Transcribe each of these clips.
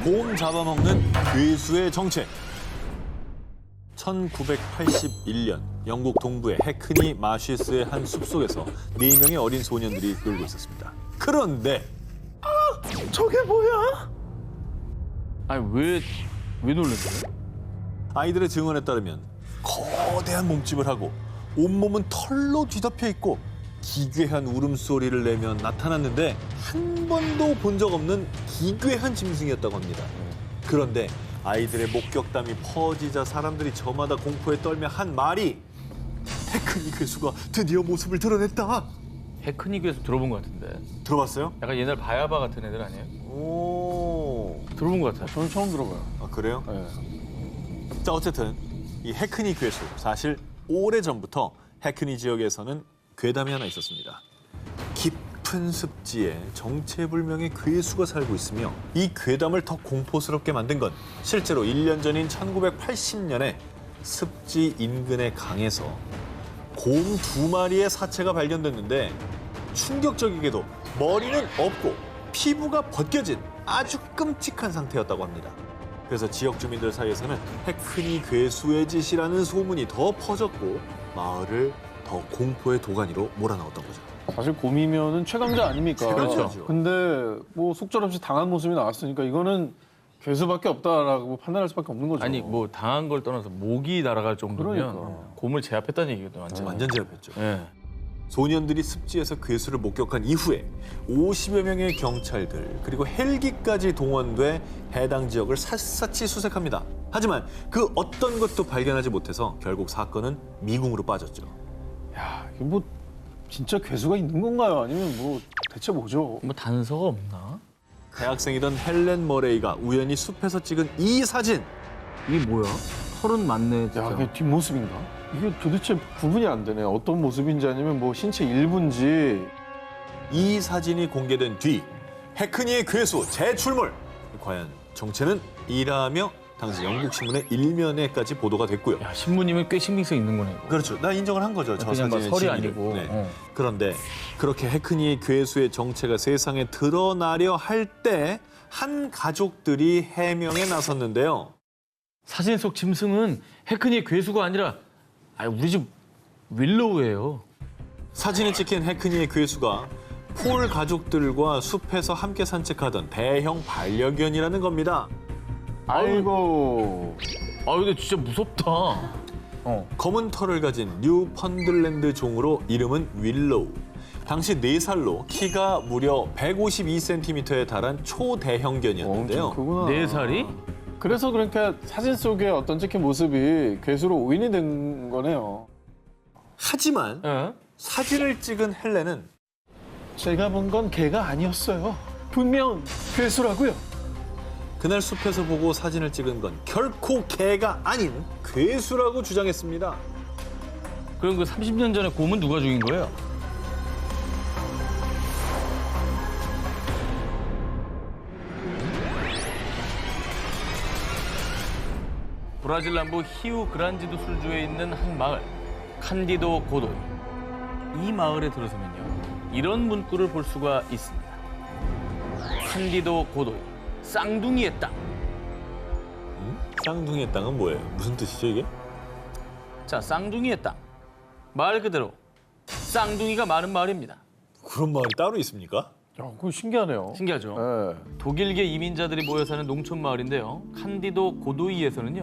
곰 잡아먹는 괴수의 정체. 1981년 영국 동부의 해크니 마쉬스의 한 숲속에서 4명의 어린 소년들이 놀고 있었습니다. 그런데 저게 뭐야? 아니 왜 놀랬어요? 아이들의 증언에 따르면 거대한 몸집을 하고 온몸은 털로 뒤덮여 있고 기괴한 울음소리를 내며 나타났는데 한 번도 본 적 없는 기괴한 짐승이었다고 합니다. 그런데 아이들의 목격담이 퍼지자 사람들이 저마다 공포에 떨며 한 말이 해크니 괴수가 드디어 모습을 드러냈다. 해크닉에서 들어본 것 같은데. 들어봤어요? 약간 옛날 바야바 같은 애들 아니에요? 오. 들어본 것 같아요. 저는 처음 들어봐요. 아, 그래요? 네. 자, 어쨌든 이 해크니 괴수, 사실 오래전부터 해크니 지역에서는 괴담이 하나 있었습니다. 깊은 습지에 정체불명의 괴수가 살고 있으며 이 괴담을 더 공포스럽게 만든 건 실제로 1년 전인 1980년에 습지 인근의 강에서 곰 2마리의 사체가 발견됐는데 충격적이게도 머리는 없고 피부가 벗겨진 아주 끔찍한 상태였다고 합니다. 그래서 지역 주민들 사이에서는 해크니 괴수의 짓이라는 소문이 더 퍼졌고 마을을 더 공포의 도가니로 몰아넣었던 거죠. 사실 곰이면은 최강자 아닙니까? 그렇죠. 근데 뭐 속절없이 당한 모습이 나왔으니까 이거는 괴수밖에 없다라고 판단할 수밖에 없는 거죠. 아니 뭐 당한 걸 떠나서 목이 날아갈 정도면 그러니까. 곰을 제압했다는 얘기거든 완전. 완전 제압했죠. 예. 소년들이 습지에서 괴수를 목격한 이후에 50여 명의 경찰들 그리고 헬기까지 동원돼 해당 지역을 샅샅이 수색합니다. 하지만 그 어떤 것도 발견하지 못해서 결국 사건은 미궁으로 빠졌죠. 야, 이게 뭐 진짜 괴수가 있는 건가요? 아니면 뭐 대체 뭐죠? 뭐 단서가 없나? 대학생이던 헬렌 머레이가 우연히 숲에서 찍은 이 사진. 이게 뭐야? 털은 많네 진짜. 야, 이게 뒷모습인가? 이게 도대체 구분이 안 되네. 어떤 모습인지 아니면 뭐 신체 일부인지. 이 사진이 공개된 뒤 해크니의 괴수 재출몰. 과연 정체는 이라며 당시 영국 신문의 일면에까지 보도가 됐고요. 야 신부님은 꽤 신빙성 있는 거네 이거. 그렇죠. 나 인정을 한 거죠. 저 그냥 막 사진의 설이 진위를. 아니고. 네. 그런데 그렇게 해크니의 괴수의 정체가 세상에 드러나려 할 때 한 가족들이 해명에 나섰는데요. 사진 속 짐승은 해크니의 괴수가 아니라 우리 집 윌로우예요. 사진에 찍힌 해크니의 괴수가 폴 가족들과 숲에서 함께 산책하던 대형 반려견이라는 겁니다. 아이고. 아 근데 진짜 무섭다. 검은 털을 가진 뉴펀들랜드 종으로 이름은 윌로우. 당시 4살로 키가 무려 152cm에 달한 초대형견이었는데요. 엄청 크구나. 4살이? 그래서 그러니까 사진 속에 어떤 찍힌 모습이 괴수로 오인이 된 거네요. 하지만 예? 사진을 찍은 헬렌은 제가 본 건 개가 아니었어요. 분명 괴수라고요. 그날 숲에서 보고 사진을 찍은 건 결코 개가 아닌 괴수라고 주장했습니다. 그럼 그 30년 전에 곰은 누가 죽인 거예요? 브라질 남부 히우 그란지도 술주에 있는 한 마을, 칸디도 고도이. 이 마을에 들어서면요, 이런 문구를 볼 수가 있습니다. 칸디도 고도이, 쌍둥이의 땅. 쌍둥이의 땅은 뭐예요? 무슨 뜻이죠 이게? 자, 쌍둥이의 땅. 말 그대로 쌍둥이가 많은 마을입니다. 그런 마을이 따로 있습니까? 야, 그거 신기하네요. 신기하죠? 네. 독일계 이민자들이 모여 사는 농촌 마을인데요. 칸디도 고도이에서는요.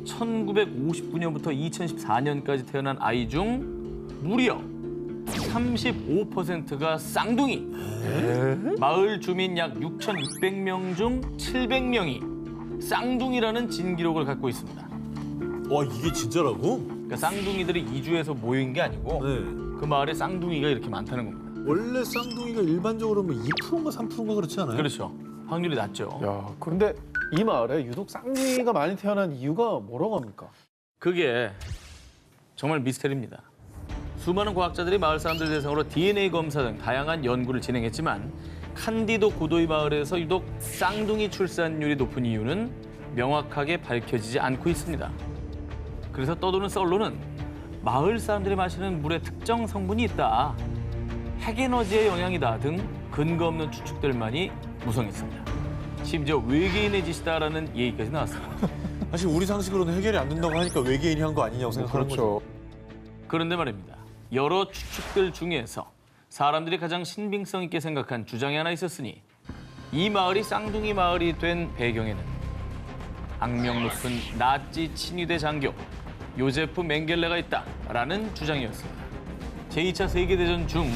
1959년부터 2014년까지 태어난 아이 중 무려 35%가 쌍둥이. 마을 주민 약 6,600명 중 700명이 쌍둥이라는 진기록을 갖고 있습니다. 와 이게 진짜라고? 그러니까 쌍둥이들이 이주해서 모인 게 아니고 네. 그 마을에 쌍둥이가 이렇게 많다는 겁니다. 원래 쌍둥이가 일반적으로 뭐 2%인가 3%인가 그렇지 않아요? 그렇죠. 확률이 낮죠. 야, 그런데 이 마을에 유독 쌍둥이가 많이 태어난 이유가 뭐라고 합니까? 그게 정말 미스터리입니다. 수많은 과학자들이 마을 사람들 대상으로 DNA 검사 등 다양한 연구를 진행했지만 칸디도 고도이 마을에서 유독 쌍둥이 출산율이 높은 이유는 명확하게 밝혀지지 않고 있습니다. 그래서 떠도는 썰로는 마을 사람들이 마시는 물에 특정 성분이 있다, 핵에너지의 영향이다 등 근거 없는 추측들만이 무성했습니다. 심지어 외계인의 짓이다라는 얘기까지 나왔습니다. 사실 우리 상식으로는 해결이 안 된다고 하니까 외계인이 한 거 아니냐고 생각하는 거죠. 그렇죠. 그런데 말입니다. 여러 추측들 중에서 사람들이 가장 신빙성 있게 생각한 주장이 하나 있었으니 이 마을이 쌍둥이 마을이 된 배경에는 악명 높은 나치 친위대 장교 요제프 맹겔레가 있다라는 주장이었습니다. 제2차 세계대전 중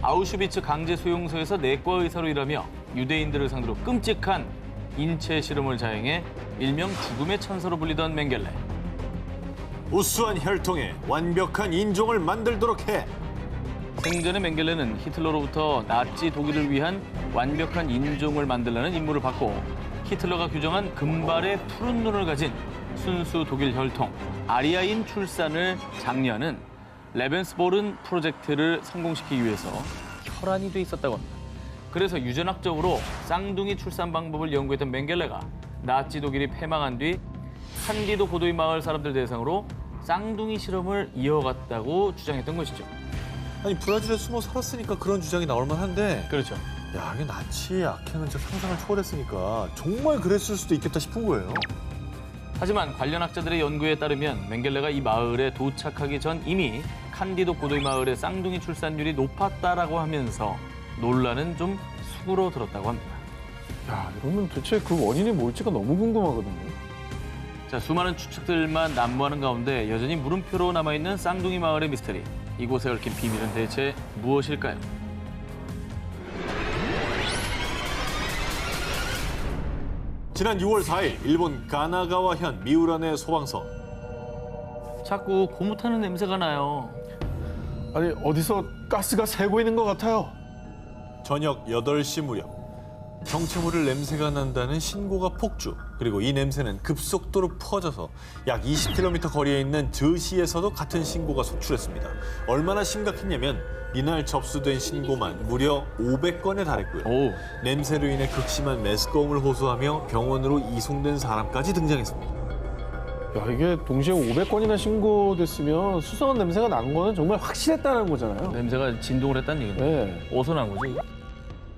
아우슈비츠 강제 수용소에서 내과 의사로 일하며 유대인들을 상대로 끔찍한 인체 실험을 자행해 일명 죽음의 천사로 불리던 맹겔레. 우수한 혈통에 완벽한 인종을 만들도록 해. 생전의 맹겔레는 히틀러로부터 나치 독일을 위한 완벽한 인종을 만들라는 임무를 받고 히틀러가 규정한 금발의 푸른 눈을 가진 순수 독일 혈통 아리아인 출산을 장려하는 레벤스보른 프로젝트를 성공시키기 위해서 혈안이 돼 있었다고 합니다. 그래서 유전학적으로 쌍둥이 출산 방법을 연구했던 맹겔레가 나치 독일이 패망한 뒤 칸디도 고도이 마을 사람들 대상으로 쌍둥이 실험을 이어갔다고 주장했던 것이죠. 아니 브라질에 숨어 살았으니까 그런 주장이 나올 만한데 그렇죠. 야 이게 나치의 악행은 진짜 상상을 초월했으니까 정말 그랬을 수도 있겠다 싶은 거예요. 하지만 관련 학자들의 연구에 따르면 맹겔레가 이 마을에 도착하기 전 이미 칸디도 고도이 마을의 쌍둥이 출산율이 높았다라고 하면서 논란은 좀 수그러들었다고 합니다. 야, 이러면 도대체 그 원인이 뭘지가 너무 궁금하거든요. 자, 수많은 추측들만 난무하는 가운데 여전히 물음표로 남아있는 쌍둥이 마을의 미스터리. 이곳에 얽힌 비밀은 대체 무엇일까요? 지난 6월 4일 일본 가나가와현 미우라네 소방서. 자꾸 고무타는 냄새가 나요. 아니, 어디서 가스가 새고 있는 것 같아요. 저녁 8시 무렵 정체모를 냄새가 난다는 신고가 폭주. 그리고 이 냄새는 급속도로 퍼져서 약 20km 거리에 있는 저시에서도 같은 신고가 속출했습니다. 얼마나 심각했냐면 이날 접수된 신고만 무려 500건에 달했고요. 오, 냄새로 인해 극심한 메스꺼움을 호소하며 병원으로 이송된 사람까지 등장했습니다. 야, 이게 동시에 500건이나 신고됐으면 수상한 냄새가 난 거는 정말 확실했다는 거잖아요. 냄새가 진동을 했다는 얘기입니다. 네. 어디서 난 거죠? 이게?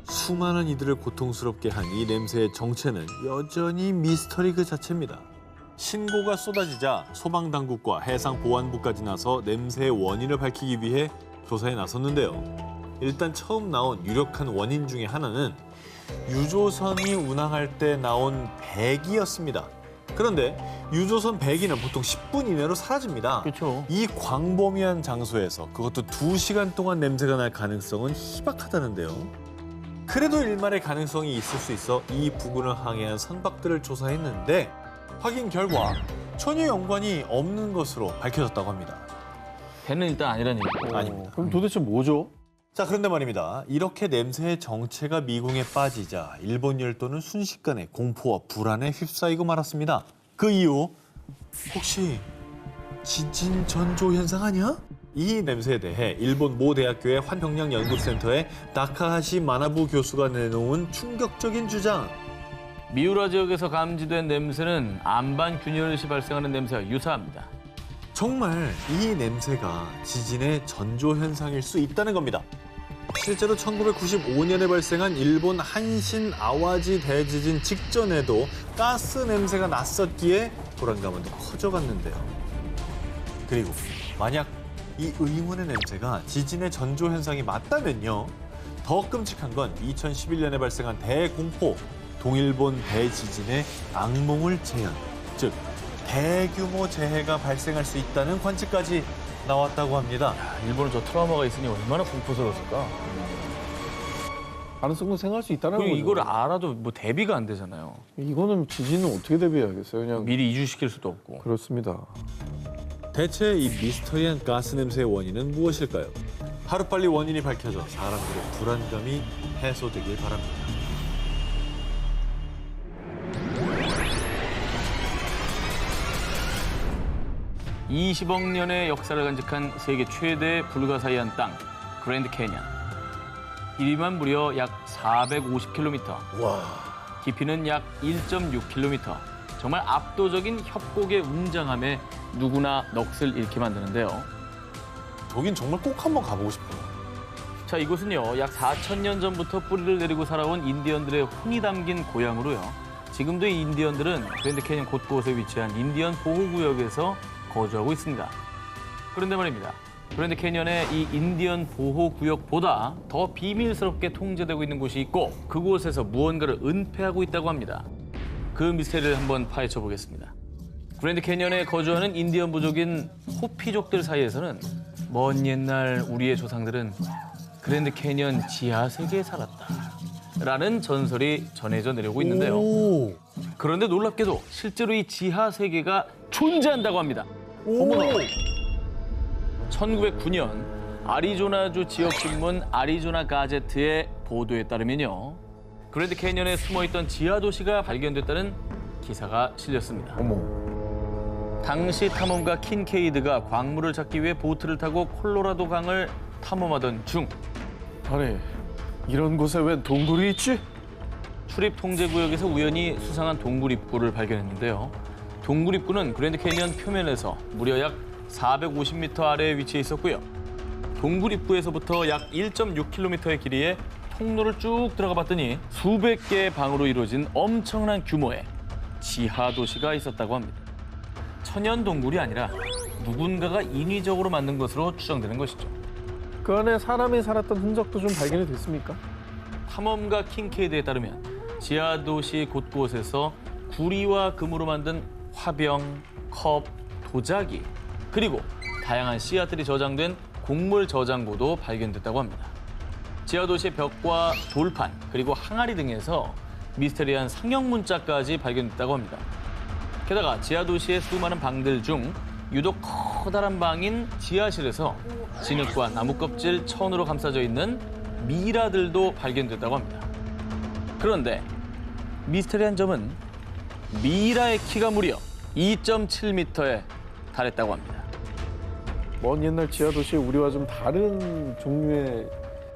수많은 이들을 고통스럽게 한 이 냄새의 정체는 여전히 미스터리 그 자체입니다. 신고가 쏟아지자 소방당국과 해상보안부까지 나서 냄새의 원인을 밝히기 위해 조사에 나섰는데요. 일단 처음 나온 유력한 원인 중에 하나는 유조선이 운항할 때 나온 배기였습니다. 그런데 유조선 배기는 보통 10분 이내로 사라집니다. 그렇죠. 이 광범위한 장소에서 그것도 2시간 동안 냄새가 날 가능성은 희박하다는데요. 그래도 일말의 가능성이 있을 수 있어 이 부근을 항해한 선박들을 조사했는데 확인 결과 전혀 연관이 없는 것으로 밝혀졌다고 합니다. 배는 일단 아니라는 얘기고. 아닙니다. 그럼 도대체 뭐죠? 자, 그런데 말입니다. 이렇게 냄새의 정체가 미궁에 빠지자 일본 열도는 순식간에 공포와 불안에 휩싸이고 말았습니다. 그 이유 혹시 지진 전조 현상 아니야? 이 냄새에 대해 일본 모 대학교의 환경량 연구센터의 다카하시 마나부 교수가 내놓은 충격적인 주장. 미우라 지역에서 감지된 냄새는 안반 균열 시 발생하는 냄새와 유사합니다. 정말 이 냄새가 지진의 전조 현상일 수 있다는 겁니다. 실제로 1995년에 발생한 일본 한신 아와지 대지진 직전에도 가스 냄새가 났었기에 불안감은 더 커져갔는데요. 그리고 만약 이 의문의 냄새가 지진의 전조 현상이 맞다면요. 더 끔찍한 건 2011년에 발생한 대공포, 동일본 대지진의 악몽을 재현, 즉 대규모 재해가 발생할 수 있다는 관측까지 나왔다고 합니다. 일본은 저 트라우마가 있으니 얼마나 공포스러웠을까. 가능성도 생각할 수 있다는 거죠. 그리고 이걸 알아도 뭐 대비가 안 되잖아요. 이거는 지진은 어떻게 대비해야겠어요? 그냥 미리 이주시킬 수도 없고. 그렇습니다. 대체 이 미스터리한 가스 냄새의 원인은 무엇일까요? 하루빨리 원인이 밝혀져 사람들의 불안감이 해소되길 바랍니다. (20억 년의) 역사를 간직한 세계 최대 불가사의한 땅 그랜드 캐니언. 길이만 무려 약 450km, 와, 깊이는 약 1.6km. 정말 압도적인 협곡의 웅장함에 누구나 넋을 잃게 만드는데요. 저긴 정말 꼭 한번 가보고 싶어요. 자, 이곳은요, 약 4,000년 전부터 뿌리를 내리고 살아온 인디언들의 혼이 담긴 고향으로요. 지금도 이 인디언들은 그랜드 캐니언 곳곳에 위치한 인디언 보호구역에서 거주하고 있습니다. 그런데 말입니다. 그랜드 캐니언의 이 인디언 보호구역보다 더 비밀스럽게 통제되고 있는 곳이 있고 그곳에서 무언가를 은폐하고 있다고 합니다. 그 미스테리를 한번 파헤쳐 보겠습니다. 그랜드 캐니언에 거주하는 인디언 부족인 호피족들 사이에서는 먼 옛날 우리의 조상들은 그랜드 캐니언 지하 세계에 살았다 라는 전설이 전해져 내려오고 있는데요. 그런데 놀랍게도 실제로 이 지하 세계가 존재한다고 합니다. 어머나. 1909년 아리조나주 지역신문 아리조나 가제트의 보도에 따르면요. 그랜드 캐니언에 숨어있던 지하 도시가 발견됐다는 기사가 실렸습니다. 당시 탐험가 킨케이드가 광물을 찾기 위해 보트를 타고 콜로라도 강을 탐험하던 중 아니, 이런 곳에 웬 동굴이 있지? 출입 통제 구역에서 우연히 수상한 동굴 입구를 발견했는데요. 동굴 입구는 그랜드 캐니언 표면에서 무려 약 450m 아래에 위치해 있었고요. 동굴 입구에서부터 약 1.6km의 길이에 통로를 쭉 들어가 봤더니 수백 개의 방으로 이루어진 엄청난 규모의 지하 도시가 있었다고 합니다. 천연 동굴이 아니라 누군가가 인위적으로 만든 것으로 추정되는 것이죠. 그 안에 사람이 살았던 흔적도 좀 발견이 됐습니까? 탐험가 킹케이드에 따르면 지하 도시 곳곳에서 구리와 금으로 만든 화병, 컵, 도자기 그리고 다양한 씨앗들이 저장된 곡물 저장고도 발견됐다고 합니다. 지하 도시의 벽과 돌판 그리고 항아리 등에서 미스테리한 상형 문자까지 발견됐다고 합니다. 게다가 지하 도시의 수많은 방들 중 유독 커다란 방인 지하실에서 진흙과 나무 껍질 천으로 감싸져 있는 미라들도 발견됐다고 합니다. 그런데 미스테리한 점은 미라의 키가 무려 2.7m에 달했다고 합니다. 먼 옛날 지하 도시에 우리와 좀 다른 종류의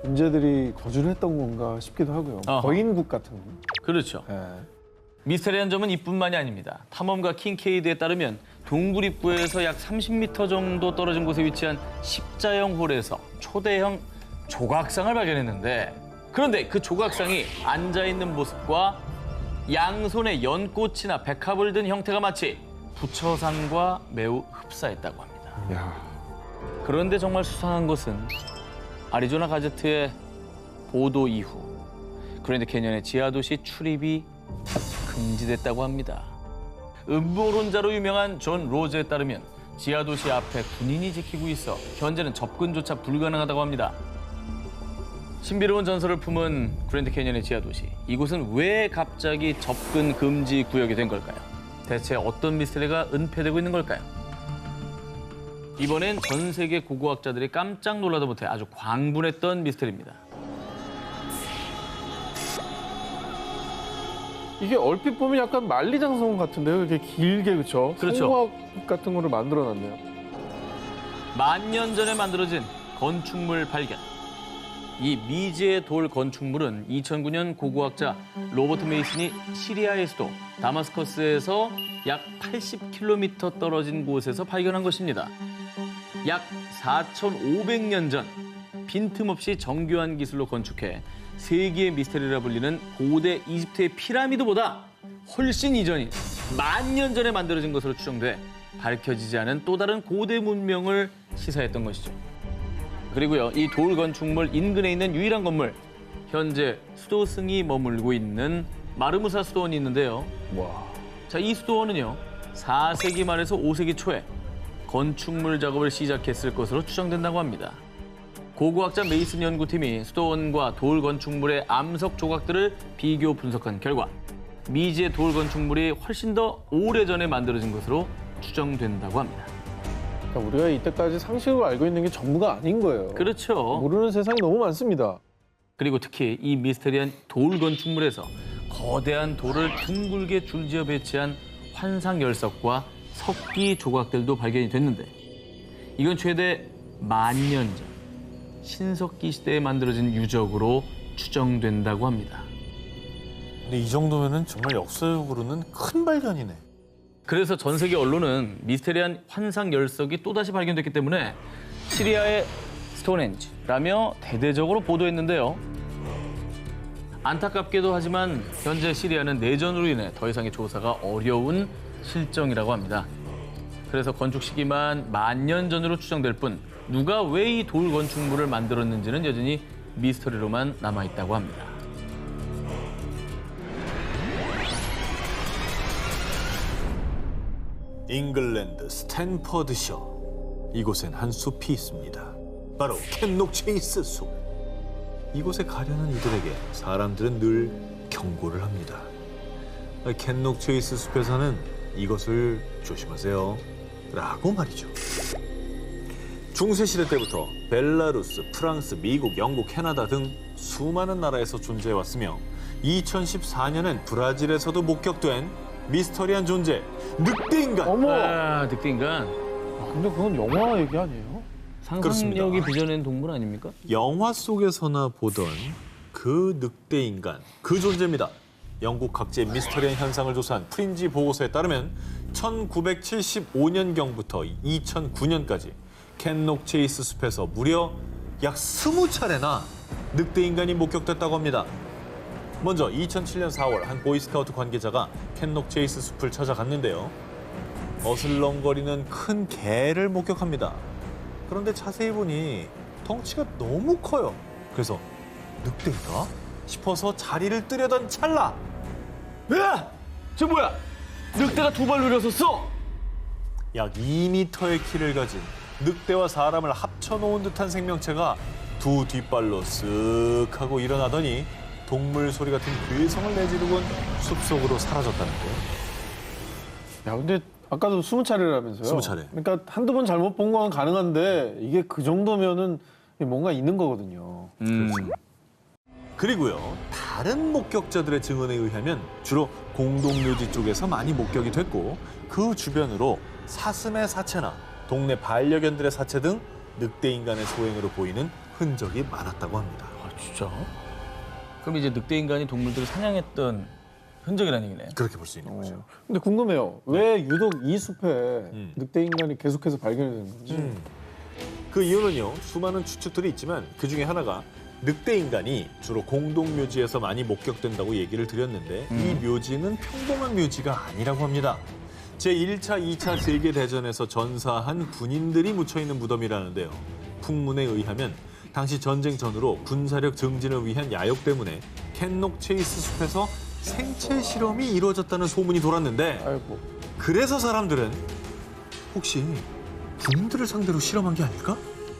존재들이 거주를 했던 건가 싶기도 하고요. 어허. 거인국 같은 거. 그렇죠. 예. 미스테리한 점은 이뿐만이 아닙니다. 탐험가 킹케이드에 따르면 동굴 입구에서 약 30m 정도 떨어진 곳에 위치한 십자형 홀에서 초대형 조각상을 발견했는데 그런데 그 조각상이 앉아있는 모습과 양손에 연꽃이나 백합을 든 형태가 마치 부처상과 매우 흡사했다고 합니다. 야. 그런데 정말 수상한 것은 아리조나 가제트의 보도 이후 그랜드 캐니언의 지하도시 출입이 금지됐다고 합니다. 음모론자로 유명한 존 로즈에 따르면 지하도시 앞에 군인이 지키고 있어 현재는 접근조차 불가능하다고 합니다. 신비로운 전설을 품은 그랜드 캐니언의 지하도시. 이곳은 왜 갑자기 접근 금지 구역이 된 걸까요? 대체 어떤 미스터리가 은폐되고 있는 걸까요? 이번엔 전 세계 고고학자들이 깜짝 놀라다 못해 아주 광분했던 미스터리입니다. 이게 얼핏 보면 약간 만리장성 같은데요. 이렇게 길게 그렇죠? 그렇죠. 성곽 같은 거를 만들어놨네요. 만년 전에 만들어진 건축물 발견. 이 미지의 돌 건축물은 2009년 고고학자 로버트 메이슨이 시리아의 수도 다마스커스에서 약 80km 떨어진 곳에서 발견한 것입니다. 약 4,500년 전 빈틈없이 정교한 기술로 건축해 세계의 미스테리라 불리는 고대 이집트의 피라미드보다 훨씬 이전인 만년 전에 만들어진 것으로 추정돼 밝혀지지 않은 또 다른 고대 문명을 시사했던 것이죠. 그리고요, 이 돌 건축물 인근에 있는 유일한 건물, 현재 수도승이 머물고 있는 마르무사 수도원이 있는데요. 와. 자, 이 수도원은요, 4세기 말에서 5세기 초에 건축물 작업을 시작했을 것으로 추정된다고 합니다. 고고학자 메이슨 연구팀이 수도원과 돌 건축물의 암석 조각들을 비교 분석한 결과 미지의 돌 건축물이 훨씬 더 오래전에 만들어진 것으로 추정된다고 합니다. 그러니까 우리가 이때까지 상식으로 알고 있는 게 전부가 아닌 거예요. 그렇죠. 모르는 세상이 너무 많습니다. 그리고 특히 이 미스테리한 돌 건축물에서 거대한 돌을 둥글게 줄지어 배치한 환상 열석과 석기 조각들도 발견이 됐는데 이건 최대 만년 전 신석기 시대에 만들어진 유적으로 추정된다고 합니다. 근데 이 정도면은 정말 역사적으로는 큰 발견이네. 그래서 전 세계 언론은 미스테리한 환상 열석이 또다시 발견됐기 때문에 시리아의 스톤헨지라며 대대적으로 보도했는데요. 안타깝게도 하지만 현재 시리아는 내전으로 인해 더 이상의 조사가 어려운 실정이라고 합니다. 그래서 건축 시기만 10,000년 전으로 추정될 뿐 누가 왜 이 돌 건축물을 만들었는지는 여전히 미스터리로만 남아있다고 합니다. 잉글랜드 스탠퍼드셔. 이곳엔 한 숲이 있습니다. 바로 캔록 체이스 숲. 이곳에 가려는 이들에게 사람들은 늘 경고를 합니다. 캔록 체이스 숲에서는 이것을 조심하세요 라고 말이죠. 중세시대 때부터 벨라루스, 프랑스, 미국, 영국, 캐나다 등 수많은 나라에서 존재해왔으며 2014년엔 브라질에서도 목격된 미스터리한 존재, 늑대인간. 어머! 아, 늑대인간. 근데 그건 영화 얘기 아니에요? 상상력이 그렇습니다. 빚어낸 동물 아닙니까? 영화 속에서나 보던 그 늑대인간, 그 존재입니다. 영국 각지의 미스터리한 현상을 조사한 프린지 보고서에 따르면 1975년경부터 2009년까지 캔록 체이스 숲에서 무려 약 20차례나 늑대인간이 목격됐다고 합니다. 먼저 2007년 4월 한 보이스카우트 관계자가 캔록 체이스 숲을 찾아갔는데요. 어슬렁거리는 큰 개를 목격합니다. 그런데 자세히 보니 덩치가 너무 커요. 그래서 늑대인가 싶어서 자리를 뜨려던 찰나. 야! 저 뭐야? 늑대가 두 발로 일어섰어! 약 2m의 키를 가진 늑대와 사람을 합쳐놓은 듯한 생명체가 두 뒷발로 쓱 하고 일어나더니 동물 소리 같은 괴성을 내지르곤 숲속으로 사라졌다는데요. 야, 근데 아까도 20차례라면서요? 20차례. 그러니까 한두 번 잘못 본 건 가능한데 이게 그 정도면은 뭔가 있는 거거든요. 그리고요, 다른 목격자들의 증언에 의하면 주로 공동묘지 쪽에서 많이 목격이 됐고 그 주변으로 사슴의 사체나 동네 반려견들의 사체 등 늑대인간의 소행으로 보이는 흔적이 많았다고 합니다. 아, 진짜? 그럼 이제 늑대인간이 동물들을 사냥했던 흔적이라는 얘기네. 그렇게 볼 수 있는 거죠. 근데 궁금해요. 왜 유독 이 숲에 늑대 인간이 계속해서 발견이 되는 건지. 그 이유는요, 수많은 추측들이 있지만 그 중에 하나가 늑대인간이 주로 공동묘지에서 많이 목격된다고 얘기를 드렸는데 이 묘지는 평범한 묘지가 아니라고 합니다. 제1차, 2차 세계대전에서 전사한 군인들이 묻혀있는 무덤이라는데요. 풍문에 의하면 당시 전쟁 전후로 군사력 증진을 위한 야욕 때문에 캔록 체이스 숲에서 생체 실험이 이루어졌다는 소문이 돌았는데 아이고. 그래서 사람들은 혹시 군인들을 상대로 실험한 게 아닐까?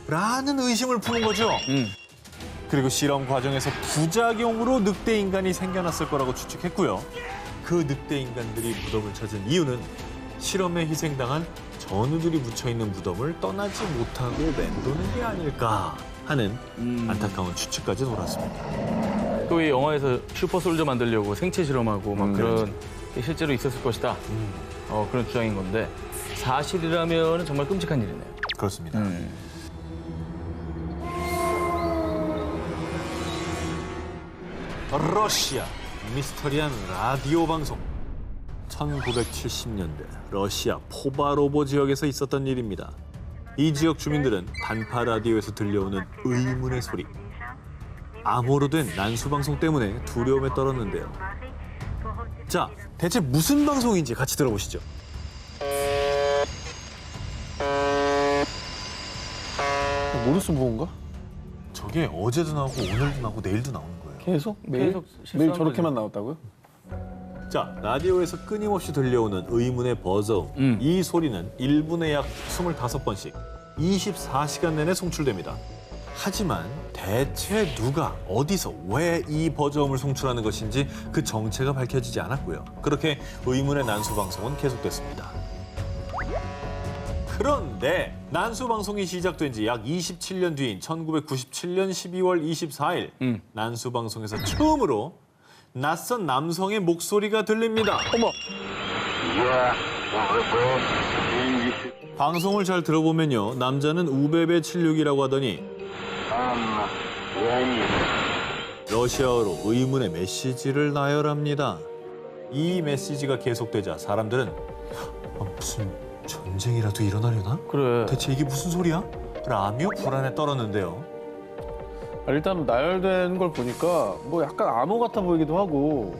라는 의심을 푸는 거죠. 그리고 실험 과정에서 부작용으로 늑대인간이 생겨났을 거라고 추측했고요. 그 늑대인간들이 무덤을 찾은 이유는 실험에 희생당한 전우들이 묻혀있는 무덤을 떠나지 못하고 맴도는 게 아닐까 하는 안타까운 추측까지 돌았습니다. 또 이 영화에서 슈퍼솔저 만들려고 생체 실험하고 막 그런 게 실제로 있었을 것이다. 그런 주장인 건데 사실이라면 정말 끔찍한 일이네요. 그렇습니다. 러시아 미스터리한 라디오 방송. 1970년대 러시아 포바로보 지역에서 있었던 일입니다. 이 지역 주민들은 단파 라디오에서 들려오는 의문의 소리, 암호로 된 난수 방송 때문에 두려움에 떨었는데요. 자, 대체 무슨 방송인지 같이 들어보시죠. 모르스 보온가? 저게 어제도 나오고 오늘도 나오고 내일도 나오는 거예요. 계속? 매일? 계속 실수한 매일 저렇게만 나왔다고요? 자, 라디오에서 끊임없이 들려오는 의문의 버저음. 이 소리는 1분에 약 25번씩 24시간 내내 송출됩니다. 하지만 대체 누가 어디서 왜 이 버저음을 송출하는 것인지 그 정체가 밝혀지지 않았고요. 그렇게 의문의 난수 방송은 계속됐습니다. 그런데 난수 방송이 시작된 지 약 27년 뒤인 1997년 12월 24일 난수 방송에서 처음으로 낯선 남성의 목소리가 들립니다. 어머! 방송을 잘 들어보면요, 남자는 우베베 76이라고 하더니 러시아어로 의문의 메시지를 나열합니다. 이 메시지가 계속되자 사람들은 무슨 전쟁이라도 일어나려나? 그래. 대체 이게 무슨 소리야? 라며 불안에 떨었는데요. 일단 나열된 걸 보니까 뭐 약간 암호 같아 보이기도 하고.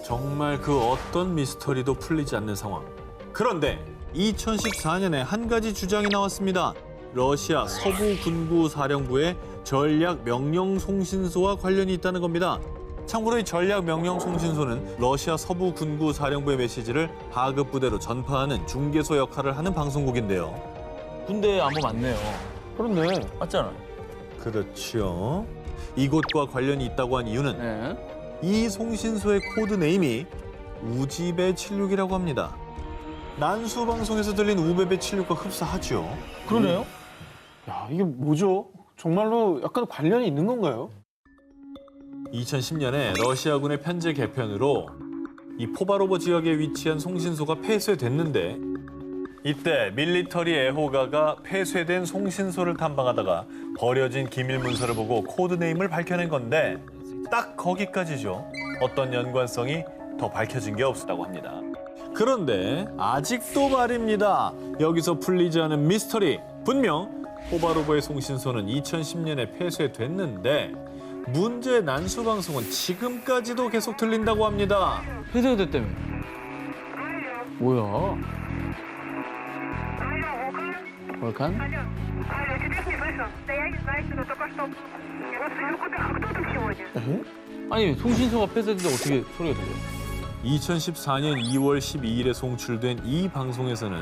정말 그 어떤 미스터리도 풀리지 않는 상황. 그런데 2014년에 한 가지 주장이 나왔습니다. 러시아 서부군구사령부의 전략명령송신소와 관련이 있다는 겁니다. 참고로 이 전략명령송신소는 러시아 서부군구사령부의 메시지를 하급 부대로 전파하는 중개소 역할을 하는 방송국인데요. 군대 암호 맞네요. 그렇네. 맞잖아. 그렇죠. 이곳과 관련이 있다고 한 이유는 네. 이 송신소의 코드 네임이 우지배 76이라고 합니다. 난수 방송에서 들린 우베베 76과 흡사하죠. 그러네요. 야, 이게 뭐죠? 정말로 약간 관련이 있는 건가요? 2010년에 러시아군의 편제 개편으로 이 포바로버 지역에 위치한 송신소가 폐쇄됐는데 이때 밀리터리 애호가가 폐쇄된 송신소를 탐방하다가 버려진 기밀 문서를 보고 코드네임을 밝혀낸 건데 딱 거기까지죠. 어떤 연관성이 더 밝혀진 게 없었다고 합니다. 그런데 아직도 말입니다. 여기서 풀리지 않은 미스터리. 분명 포바로버의 송신소는 2010년에 폐쇄됐는데 문제의 난수 방송은 지금까지도 계속 들린다고 합니다. 폐쇄가 됐다며. 뭐야? 월칸? Алло, тебя не слышу. Да я не знаю, что только что. Я вас вижу куда. А кто там сегодня? 아니 송신소가 폐쇄됐는데 어떻게 소리가 들려요? 2014년 2월 12일에 송출된 이 방송에서는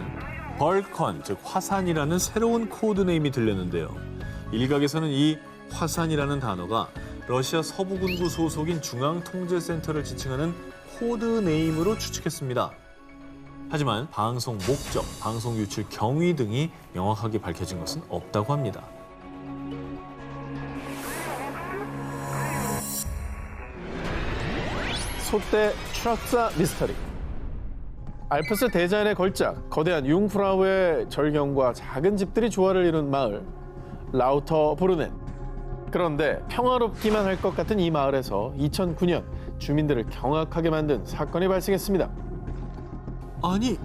벌컨, 즉 화산이라는 새로운 코드네임이 들렸는데요. 일각에서는 이 화산이라는 단어가 러시아 서부군구 소속인 중앙통제센터를 지칭하는 코드네임으로 추측했습니다. 하지만 방송 목적, 방송 유출 경위 등이 명확하게 밝혀진 것은 없다고 합니다. 소떼 추락사 미스터리. 알프스 대자연의 걸작, 거대한 융프라우의 절경과 작은 집들이 조화를 이룬 마을 라우터브루넨. 그런데 평화롭기만 할 것 같은 이 마을에서 2009년 주민들을 경악하게 만든 사건이 발생했습니다. 아니,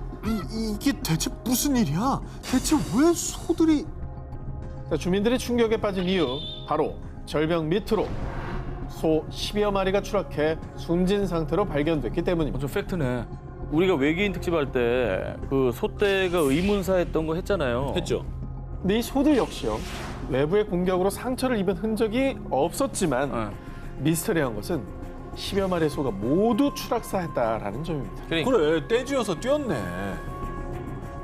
이게 대체 무슨 일이야? 대체 왜 소들이... 자, 주민들이 충격에 빠진 이유, 바로 절벽 밑으로 소 10여 마리가 추락해 숨진 상태로 발견됐기 때문입니다. 저 팩트네. 우리가 외계인 특집할 때 그 소떼가 의문사했던 거 했잖아요. 했죠? 근데 이 소들 역시요, 외부의 공격으로 상처를 입은 흔적이 없었지만 네. 미스터리한 것은 10여 마리의 소가 모두 추락사했다라는 점입니다. 그러니까. 그래, 떼쥐어서 뛰었네.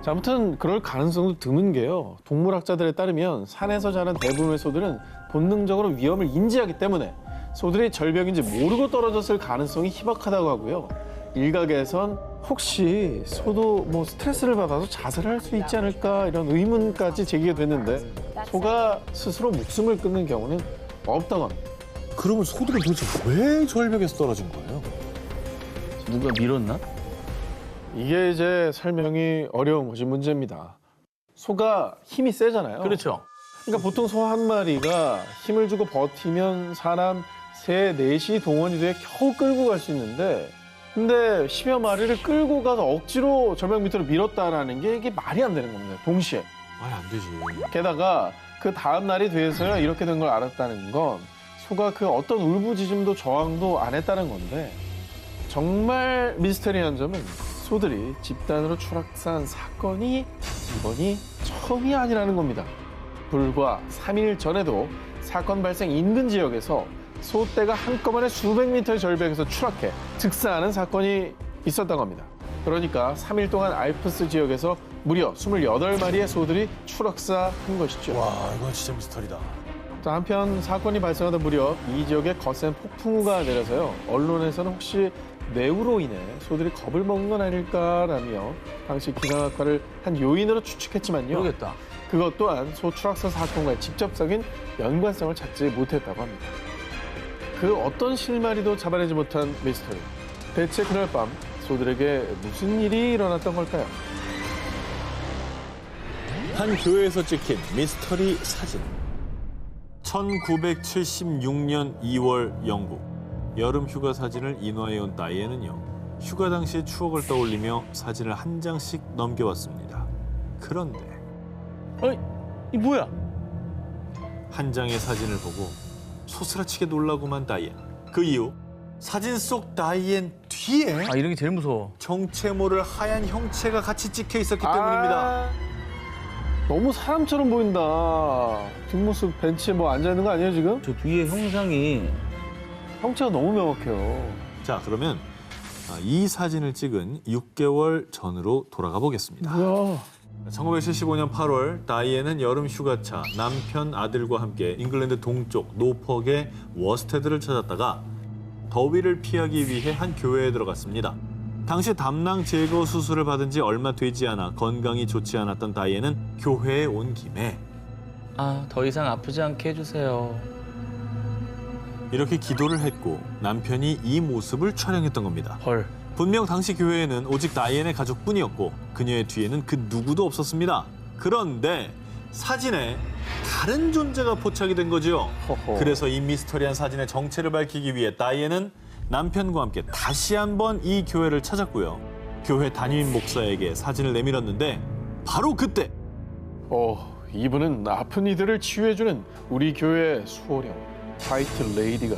자, 아무튼 그럴 가능성도 드문 게요, 동물학자들에 따르면 산에서 자란 대부분의 소들은 본능적으로 위험을 인지하기 때문에 소들이 절벽인지 모르고 떨어졌을 가능성이 희박하다고 하고요. 일각에선 혹시 소도 뭐 스트레스를 받아서 자살을 할 수 있지 않을까 이런 의문까지 제기가 됐는데 소가 스스로 목숨을 끊는 경우는 없다고 합니다. 그러면 소들은 도대체 왜 절벽에서 떨어진 거예요? 누가 밀었나? 이게 이제 설명이 어려운 것이 문제입니다. 소가 힘이 세잖아요. 그렇죠. 그러니까 보통 소 한 마리가 힘을 주고 버티면 사람 3, 4시 동원이 돼 겨우 끌고 갈 수 있는데, 근데 10여 마리를 끌고 가서 억지로 절벽 밑으로 밀었다라는 게 이게 말이 안 되는 겁니다. 동시에. 말이 안 되지. 게다가 그 다음 날이 돼서야 이렇게 된 걸 알았다는 건 소가 그 어떤 울부짖음도 저항도 안 했다는 건데, 정말 미스터리한 점은 소들이 집단으로 추락한 사건이 이번이 처음이 아니라는 겁니다. 불과 3일 전에도 사건 발생 인근 지역에서 소떼가 한꺼번에 수백 미터의 절벽에서 추락해 즉사하는 사건이 있었다고 합니다. 그러니까 3일 동안 알프스 지역에서 무려 28마리의 소들이 추락사한 것이죠. 와, 이건 진짜 미스터리다. 자, 한편 사건이 발생하던 무렵 이 지역에 거센 폭풍우가 내려서요, 언론에서는 혹시 뇌우로 인해 소들이 겁을 먹은 건 아닐까라며 당시 기상악화를 한 요인으로 추측했지만요, 모르겠다. 그것 또한 소 추락사 사건과의 직접적인 연관성을 찾지 못했다고 합니다. 그 어떤 실마리도 잡아내지 못한 미스터리. 대체 그날 밤 소들에게 무슨 일이 일어났던 걸까요? 한 교회에서 찍힌 미스터리 사진. 1976년 2월 영국. 여름 휴가 사진을 인화해온 다이앤은요, 휴가 당시의 추억을 떠올리며 사진을 한 장씩 넘겨왔습니다. 그런데 어이, 이 뭐야? 한 장의 사진을 보고 소스라치게 놀라고만 다이앤. 그 이유 사진 속 다이앤 뒤에 아, 이런 게 제일 무서워. 정체 모를 하얀 형체가 같이 찍혀 있었기 때문입니다. 너무 사람처럼 보인다. 뒷모습 벤치에 뭐 앉아 있는 거 아니에요 지금? 저 뒤에 형상이 형체가 너무 명확해요. 자, 그러면 이 사진을 찍은 6개월 전으로 돌아가 보겠습니다. 뭐야? 1975년 8월 다이앤은 여름 휴가차 남편 아들과 함께 잉글랜드 동쪽 노퍽의 워스테드를 찾았다가 더위를 피하기 위해 한 교회에 들어갔습니다. 당시 담낭 제거 수술을 받은 지 얼마 되지 않아 건강이 좋지 않았던 다이앤은 교회에 온 김에 아, 더 이상 아프지 않게 해주세요. 이렇게 기도를 했고 남편이 이 모습을 촬영했던 겁니다. 헐. 분명 당시 교회에는 오직 다이앤의 가족뿐이었고 그녀의 뒤에는 그 누구도 없었습니다. 그런데 사진에 다른 존재가 포착이 된 거죠. 허허. 그래서 이 미스터리한 사진의 정체를 밝히기 위해 다이앤은 남편과 함께 다시 한번 이 교회를 찾았고요. 교회 담임 목사에게 사진을 내밀었는데 바로 그때 이분은 아픈 이들을 치유해주는 우리 교회의 수호령 화이트 레이디가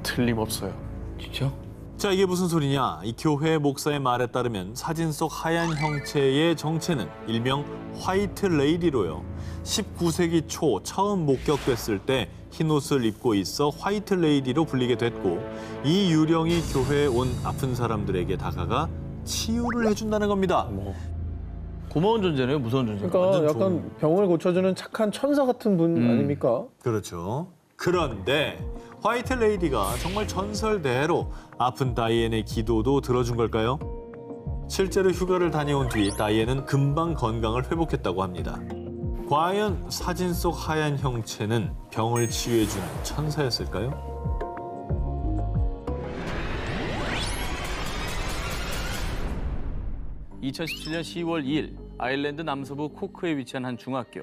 틀림없어요. 진짜? 자, 이게 무슨 소리냐? 이 교회 목사의 말에 따르면 사진 속 하얀 형체의 정체는 일명 화이트 레이디로요. 19세기 초 처음 목격됐을 때 흰옷을 입고 있어 화이트 레이디로 불리게 됐고 이 유령이 교회에 온 아픈 사람들에게 다가가 치유를 해준다는 겁니다. 고마운 존재네요, 무서운 존재. 그러니까 완전 약간 좋은. 병을 고쳐주는 착한 천사 같은 분 아닙니까? 그렇죠. 그런데 화이트 레이디가 정말 전설대로 아픈 다이앤의 기도도 들어준 걸까요? 실제로 휴가를 다녀온 뒤 다이앤은 금방 건강을 회복했다고 합니다. 과연 사진 속 하얀 형체는 병을 치유해주는 천사였을까요? (2017년 10월 2일) 아일랜드 남서부 코크에 위치한 한 중학교.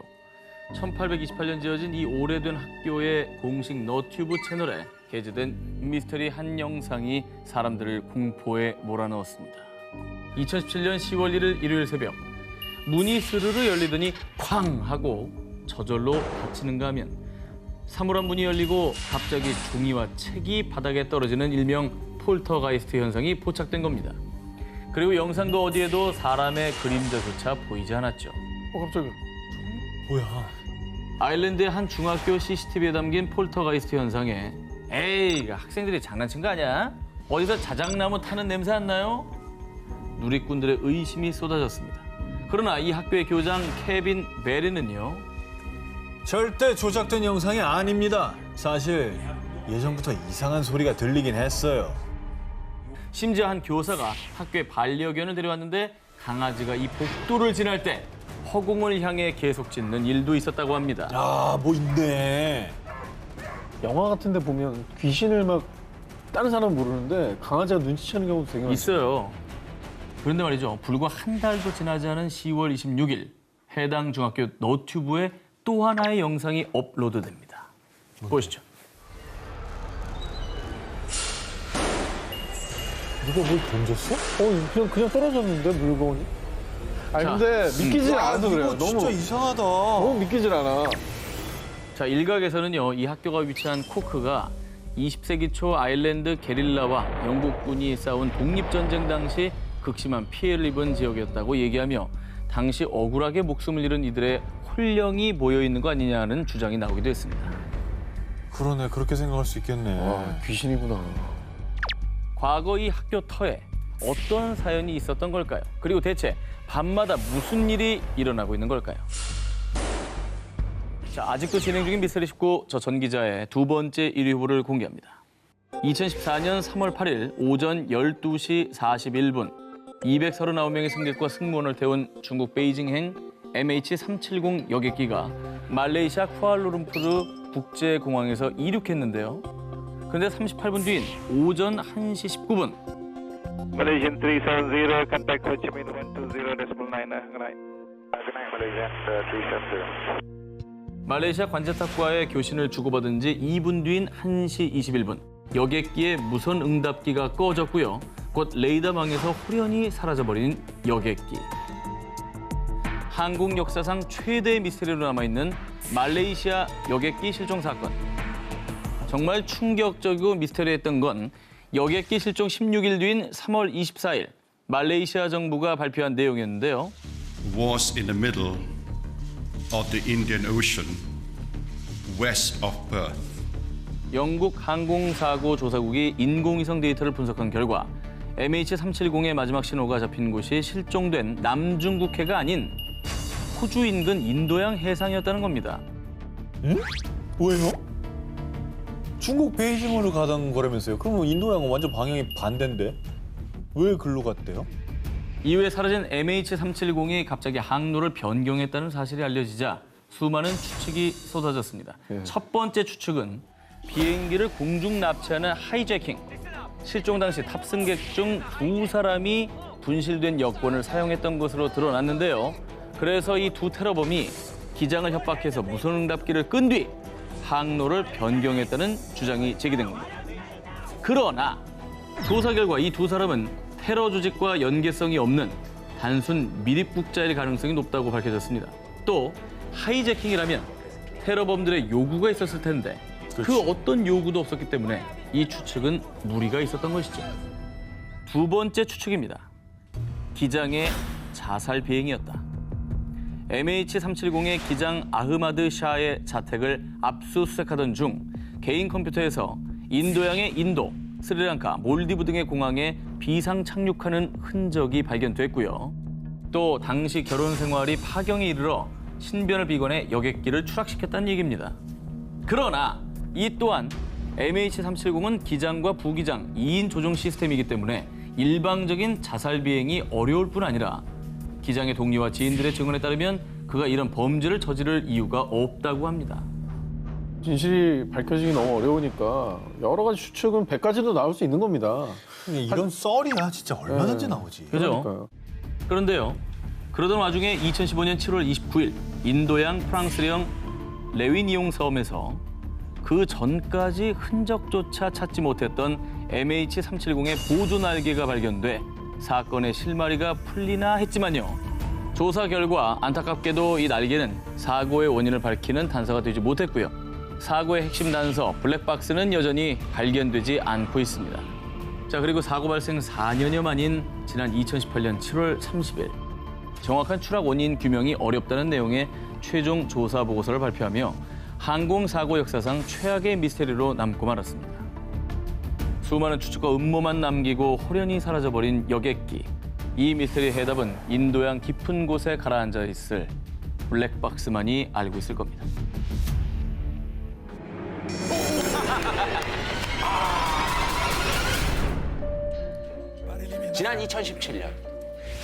1828년 지어진 이 오래된 학교의 공식 너튜브 채널에 게재된 미스터리 한 영상이 사람들을 공포에 몰아넣었습니다. 2017년 10월 1일 일요일 새벽, 문이 스르르 열리더니 쾅 하고 저절로 닫히는가 하면 사물함 문이 열리고 갑자기 종이와 책이 바닥에 떨어지는 일명 폴터가이스트 현상이 포착된 겁니다. 그리고 영상도 어디에도 사람의 그림자조차 보이지 않았죠. 갑자기. 뭐야? 아일랜드의 한 중학교 CCTV에 담긴 폴터가이스트 현상에 에이, 학생들이 장난친 거 아니야? 어디서 자작나무 타는 냄새 안 나요? 누리꾼들의 의심이 쏟아졌습니다. 그러나 이 학교의 교장 케빈 베리는요. 절대 조작된 영상이 아닙니다. 사실 예전부터 이상한 소리가 들리긴 했어요. 심지어 한 교사가 학교에 반려견을 데려왔는데 강아지가 이 복도를 지날 때 허공을 향해 계속 짖는 일도 있었다고 합니다. 아, 뭐 있네. 영화 같은 데 보면 귀신을 막 다른 사람은 모르는데 강아지가 눈치채는 경우도 되게 많아요. 있어요. 그런데 말이죠. 불과 한 달도 지나지 않은 10월 26일 해당 중학교 너튜브에 또 하나의 영상이 업로드됩니다. 보시죠. 누가 뭘 던졌어? 그냥 떨어졌는데 물건이. 아니 자, 근데 믿기질 않아서 그래요. 이거 진짜 너무 이상하다. 믿기질 않아. 자, 일각에서는요. 이 학교가 위치한 코크가 20세기 초 아일랜드 게릴라와 영국군이 싸운 독립전쟁 당시 극심한 피해를 입은 지역이었다고 얘기하며 당시 억울하게 목숨을 잃은 이들의 혼령이 모여있는 거 아니냐는 주장이 나오기도 했습니다. 그러네, 그렇게 생각할 수 있겠네. 와, 귀신이구나. 과거 이 학교 터에 어떤 사연이 있었던 걸까요? 그리고 대체 밤마다 무슨 일이 일어나고 있는 걸까요? 자, 아직도 진행 중인 미스터리 19, 저 전 기자의 두 번째 1위 후보를 공개합니다. 2014년 3월 8일 오전 12시 41분 239명의 승객과 승무원을 태운 중국 베이징행 MH370 여객기가 말레이시아 쿠알라룸푸르 국제공항에서 이륙했는데요. 그런데 38분 뒤인 오전 1시 19분 Malaysian 370, contact Ho Chi Minh 120.9. Good night. Good night, Malaysian 370. 말레이시아 관제탑과의 교신을 주고받은 지 2분 뒤인 1시 21분 여객기의 무선 응답기가 꺼졌고요. 곧 레이더망에서 홀연히 사라져버린 여객기. 한국 역사상 최대의 미스테리로 남아있는 말레이시아 여객기 실종 사건. 정말 충격적이고 미스테리했던 건 여객기 실종 16일 뒤인 3월 24일 말레이시아 정부가 발표한 내용이었는데요. was in the middle of the Indian Ocean, west of Perth. 영국 항공사고 조사국이 인공위성 데이터를 분석한 결과 MH370의 마지막 신호가 잡힌 곳이 실종된 남중국해가 아닌 호주 인근 인도양 해상이었다는 겁니다. 왜요? 중국 베이징으로 가던 거라면서요. 그러면 인도양은 완전 방향이 반대인데 왜 글로 갔대요? 이후에 사라진 MH370이 갑자기 항로를 변경했다는 사실이 알려지자 수많은 추측이 쏟아졌습니다. 첫 번째 추측은 비행기를 공중 납치하는 하이제킹. 실종 당시 탑승객 중 2사람이 분실된 여권을 사용했던 것으로 드러났는데요. 그래서 이 두 테러범이 기장을 협박해서 무선응답기를 끈 뒤 항로를 변경했다는 주장이 제기된 겁니다. 그러나 조사 결과 이 두 사람은 테러 조직과 연계성이 없는 단순 미립국자일 가능성이 높다고 밝혀졌습니다. 또 하이제킹이라면 테러범들의 요구가 있었을 텐데 그 어떤 요구도 없었기 때문에 이 추측은 무리가 있었던 것이죠. 두 번째 추측입니다. 기장의 자살 비행이었다. MH370의 기장 아흐마드 샤의 자택을 압수수색하던 중 개인 컴퓨터에서 인도양의 인도, 스리랑카, 몰디브 등의 공항에 비상 착륙하는 흔적이 발견됐고요. 또 당시 결혼 생활이 파경에 이르러 신변을 비관해 여객기를 추락시켰다는 얘기입니다. 그러나 이 또한 MH370은 기장과 부기장 2인 조종 시스템이기 때문에 일방적인 자살 비행이 어려울 뿐 아니라 기장의 동료와 지인들의 증언에 따르면 그가 이런 범죄를 저지를 이유가 없다고 합니다. 진실이 밝혀지기 너무 어려우니까 여러 가지 추측은 100가지도 나올 수 있는 겁니다. 이런 썰이야 진짜 얼마든지 나오지. 그죠? 그러니까요. 그런데요. 그러던 와중에 2015년 7월 29일 인도양 프랑스령 레위니옹 섬에서 그 전까지 흔적조차 찾지 못했던 MH370의 보조 날개가 발견돼 사건의 실마리가 풀리나 했지만요. 조사 결과 안타깝게도 이 날개는 사고의 원인을 밝히는 단서가 되지 못했고요. 사고의 핵심 단서 블랙박스는 여전히 발견되지 않고 있습니다. 자, 그리고 사고 발생 4년여 만인 지난 2018년 7월 30일 정확한 추락 원인 규명이 어렵다는 내용의 최종 조사 보고서를 발표하며 항공사고 역사상 최악의 미스테리로 남고 말았습니다. 수많은 추측과 음모만 남기고 호련히 사라져버린 여객기. 이 미스테리의 해답은 인도양 깊은 곳에 가라앉아 있을 블랙박스만이 알고 있을 겁니다. 지난 2017년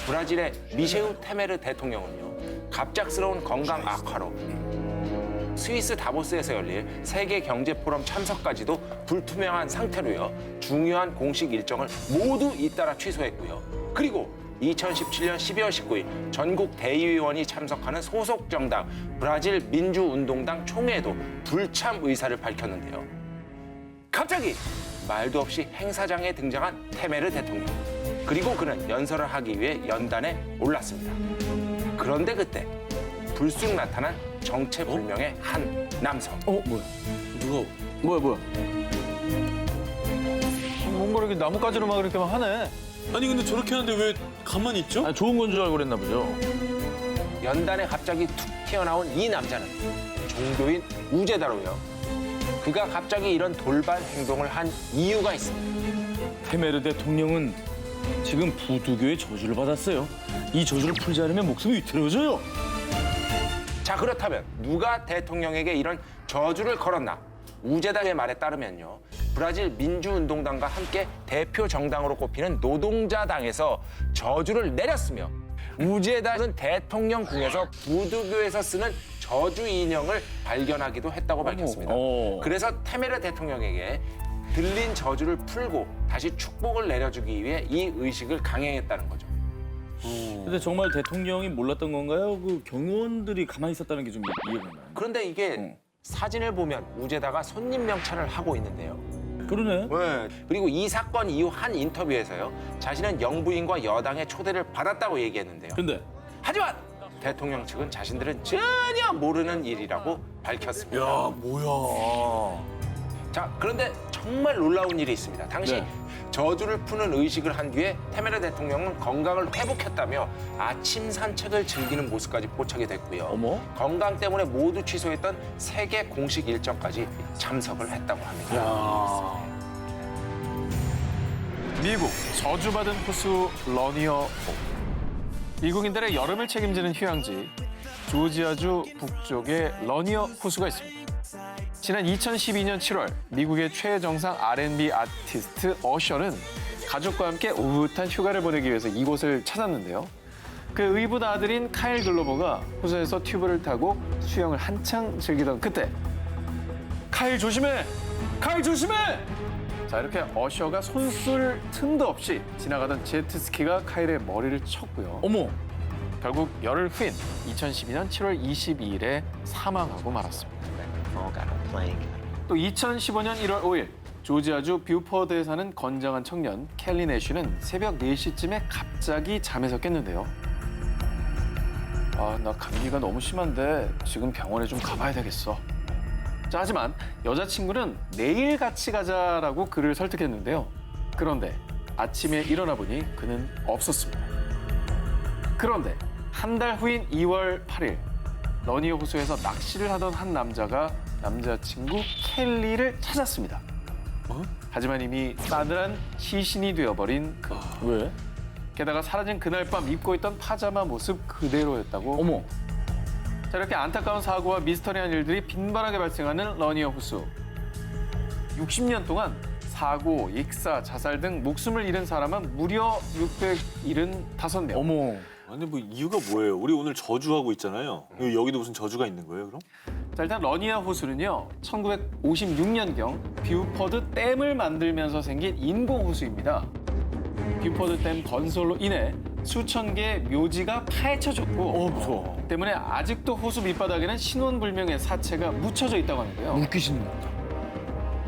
브라질의 미셰우 테메르 대통령은요, 갑작스러운 건강 악화로 스위스 다보스에서 열릴 세계 경제 포럼 참석까지도 불투명한 상태로요, 중요한 공식 일정을 모두 잇따라 취소했고요. 그리고 2017년 12월 19일 전국 대의원이 참석하는 소속 정당 브라질 민주운동당 총회에도 불참 의사를 밝혔는데요. 갑자기 말도 없이 행사장에 등장한 테메르 대통령. 그리고 그는 연설을 하기 위해 연단에 올랐습니다. 그런데 그때 불쑥 나타난 정체불명의 한 남성. 뭐야? 뭐야? 뭔가 이렇게 나뭇가지로 막 이렇게 막 하네. 아니 근데 저렇게 하는데 왜 가만히 있죠? 아, 좋은 건 줄 알고 그랬나 보죠. 연단에 갑자기 툭 튀어나온 이 남자는 종교인 우제다로요. 그가 갑자기 이런 돌발 행동을 한 이유가 있습니다. 테메르 대통령은 지금 부두교의 저주를 받았어요. 이 저주를 풀지 않으면 목숨이 위태로워져요. 자, 그렇다면 누가 대통령에게 이런 저주를 걸었나? 우제다의 말에 따르면요, 브라질 민주운동당과 함께 대표 정당으로 꼽히는 노동자당에서 저주를 내렸으며, 우제다는 대통령궁에서 부두교에서 쓰는 저주 인형을 발견하기도 했다고 밝혔습니다. 그래서 테메르 대통령에게 들린 저주를 풀고 다시 축복을 내려주기 위해 이 의식을 강행했다는 거죠. 근데 정말 대통령이 몰랐던 건가요? 그 경호원들이 가만히 있었다는 게 좀 이해가 안 가요. 그런데 이게 사진을 보면 우제다가 손님 명찰을 하고 있는데요. 그러네. 네. 그리고 이 사건 이후 한 인터뷰에서요, 자신은 영부인과 여당의 초대를 받았다고 얘기했는데요. 근데 하지만 대통령 측은 자신들은 전혀 모르는 일이라고 밝혔습니다. 야, 뭐야. 자, 그런데 정말 놀라운 일이 있습니다. 당시 네. 저주를 푸는 의식을 한 뒤에 테메르 대통령은 건강을 회복했다며 아침 산책을 즐기는 모습까지 포착이 됐고요. 어머. 건강 때문에 모두 취소했던 세계 공식 일정까지 참석을 했다고 합니다. 미국 저주받은 호수 러니어 호. 미국인들의 여름을 책임지는 휴양지 조지아주 북쪽에 러니어 호수가 있습니다. 지난 2012년 7월 미국의 최정상 R&B 아티스트 어셔는 가족과 함께 오붓한 휴가를 보내기 위해서 이곳을 찾았는데요. 그 의붓 아들인 카일 글로버가 호수에서 튜브를 타고 수영을 한창 즐기던 그때 카일 조심해! 카일 조심해! 자, 이렇게 어셔가 손쓸 틈도 없이 지나가던 제트스키가 카일의 머리를 쳤고요. 어머. 결국 열흘 후인 2012년 7월 22일에 사망하고 말았습니다. 또 2015년 1월 5일 조지아주 뷰포드에 사는 건장한 청년 켈리 내쉬는 새벽 4시쯤에 갑자기 잠에서 깼는데요. 아, 나 감기가 너무 심한데 지금 병원에 좀 가봐야 되겠어. 자, 하지만 여자친구는 내일 같이 가자라고 그를 설득했는데요. 그런데 아침에 일어나 보니 그는 없었습니다. 그런데 한 달 후인 2월 8일 러니어 호수에서 낚시를 하던 한 남자가 남자친구 켈리를 찾았습니다. 하지만 이미 싸늘한 시신이 되어버린 그. 왜? 게다가 사라진 그날 밤 입고 있던 파자마 모습 그대로였다고. 어머. 자, 이렇게 안타까운 사고와 미스터리한 일들이 빈번하게 발생하는 러니어 호수. 60년 동안 사고, 익사, 자살 등 목숨을 잃은 사람은 무려 675명. 어머. 아니, 뭐 이유가 뭐예요? 우리 오늘 저주하고 있잖아요. 여기도 무슨 저주가 있는 거예요, 그럼? 자, 일단 러니아 호수는요, 1956년경 뷰포드 댐을 만들면서 생긴 인공 호수입니다. 뷰포드 댐 건설로 인해 수천 개의 묘지가 파헤쳐졌고, 무서워. 때문에 아직도 호수 밑바닥에는 신원불명의 사체가 묻혀져 있다고 하는데요. 눈귀신 같다.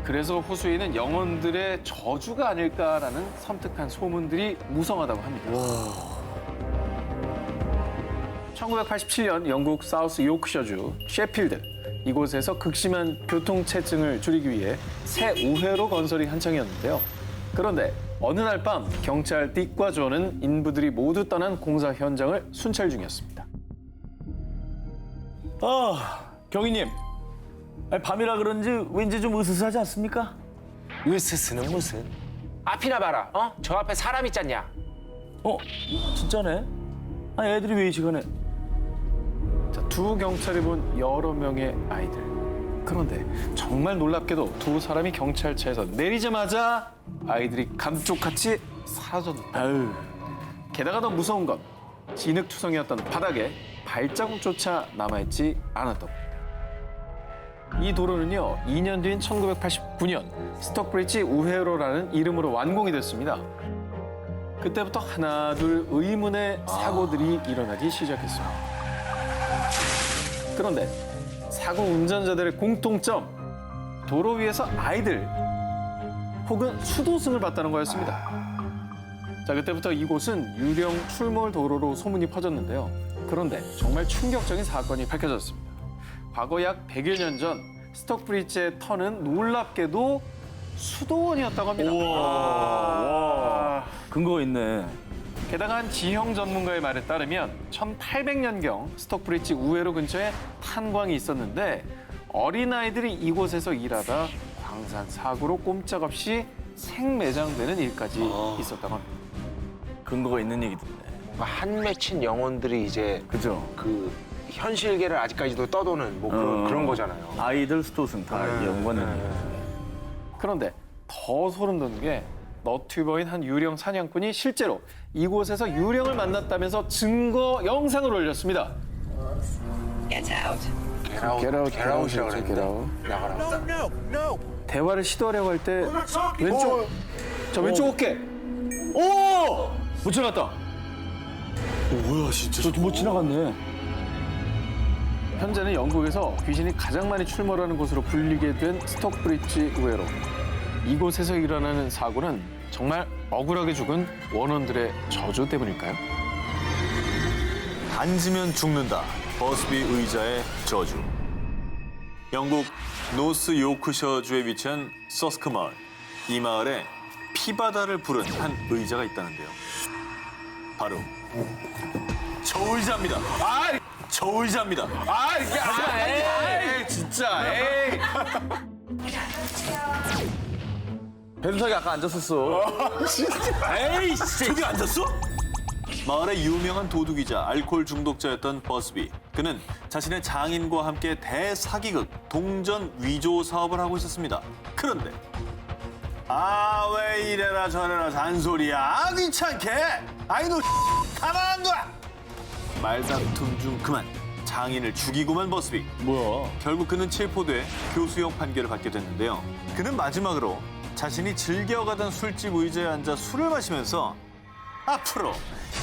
그래서 호수에는 영혼들의 저주가 아닐까라는 섬뜩한 소문들이 무성하다고 합니다. 1987년 영국 사우스 요크셔주 셰필드 이곳에서 극심한 교통체증을 줄이기 위해 새 우회로 건설이 한창이었는데요. 그런데 어느 날 밤 경찰 딕과 존은 인부들이 모두 떠난 공사 현장을 순찰 중이었습니다. 경위님. 밤이라 그런지 왠지 좀 으스스하지 않습니까? 으스스는 무슨? 앞이나 봐라. 어? 저 앞에 사람 있잖냐? 진짜네. 아니, 애들이 왜 이 시간에? 자, 두 경찰이 본 여러 명의 아이들. 그런데 정말 놀랍게도 두 사람이 경찰차에서 내리자마자 아이들이 감쪽같이 사라졌다. 아유. 게다가 더 무서운 건 진흙투성이었던 바닥에 발자국조차 남아있지 않았던 겁니다. 이 도로는요, 2년 뒤인 1989년 스톡브리지 우회로라는 이름으로 완공이 됐습니다. 그때부터 하나 둘 의문의 사고들이 일어나기 시작했습니다. 그런데 사고 운전자들의 공통점, 도로 위에서 아이들 혹은 수도승을 봤다는 거였습니다. 자, 그때부터 이곳은 유령 출몰 도로로 소문이 퍼졌는데요. 그런데 정말 충격적인 사건이 밝혀졌습니다. 과거 약 100여 년 전 스톡브리지의 터는 놀랍게도 수도원이었다고 합니다. 와. 근거가 있네. 게다가 한 지형 전문가의 말에 따르면 1800년경 스톡브리지 우회로 근처에 탄광이 있었는데 어린아이들이 이곳에서 일하다 광산 사고로 꼼짝없이 생매장되는 일까지 있었다고 합니다. 근거가 있는 얘기 듣네. 뭔가 한 맺힌 영혼들이 이제 그죠? 그 현실계를 아직까지도 떠도는 뭐 그런 거잖아요. 아이들 수도승 다 연관된 얘기. 그런데 더 소름 돋는 게 너튜버인 한 유령 사냥꾼이 실제로 이곳에서 유령을 만났다면서 증거 영상을 올렸습니다. 게라웃이라고 그랬는데. 나가라. 대화를 시도하려고 할 때 왼쪽 왼쪽 어깨 못 지나갔다. 뭐야, 진짜. 못 지나갔네. 현재는 영국에서 귀신이 가장 많이 출몰하는 곳으로 불리게 된 스톡브리지 우회로. 이곳에서 일어나는 사고는 정말 억울하게 죽은 원원들의 저주 때문일까요? 앉으면 죽는다. 버스비 의자의 저주. 영국 노스 요크셔주에 위치한 서스크 마을. 이 마을에 피바다를 부른 한 의자가 있다는데요. 바로 저 의자입니다. 저 의자입니다. 변석이 아까 앉았었어. 에이, 저기 앉았어? 마을의 유명한 도둑이자 알코올 중독자였던 버스비. 그는 자신의 장인과 함께 대사기극 동전 위조 사업을 하고 있었습니다. 그런데 왜 이래라 저래라 잔소리야. 귀찮게. 아이 너 가만 안 둬. 말다툼 중 그만 장인을 죽이고만 버스비. 뭐야? 결국 그는 체포돼 교수형 판결을 받게 됐는데요. 그는 마지막으로 자신이 즐겨가던 술집 의자에 앉아 술을 마시면서 앞으로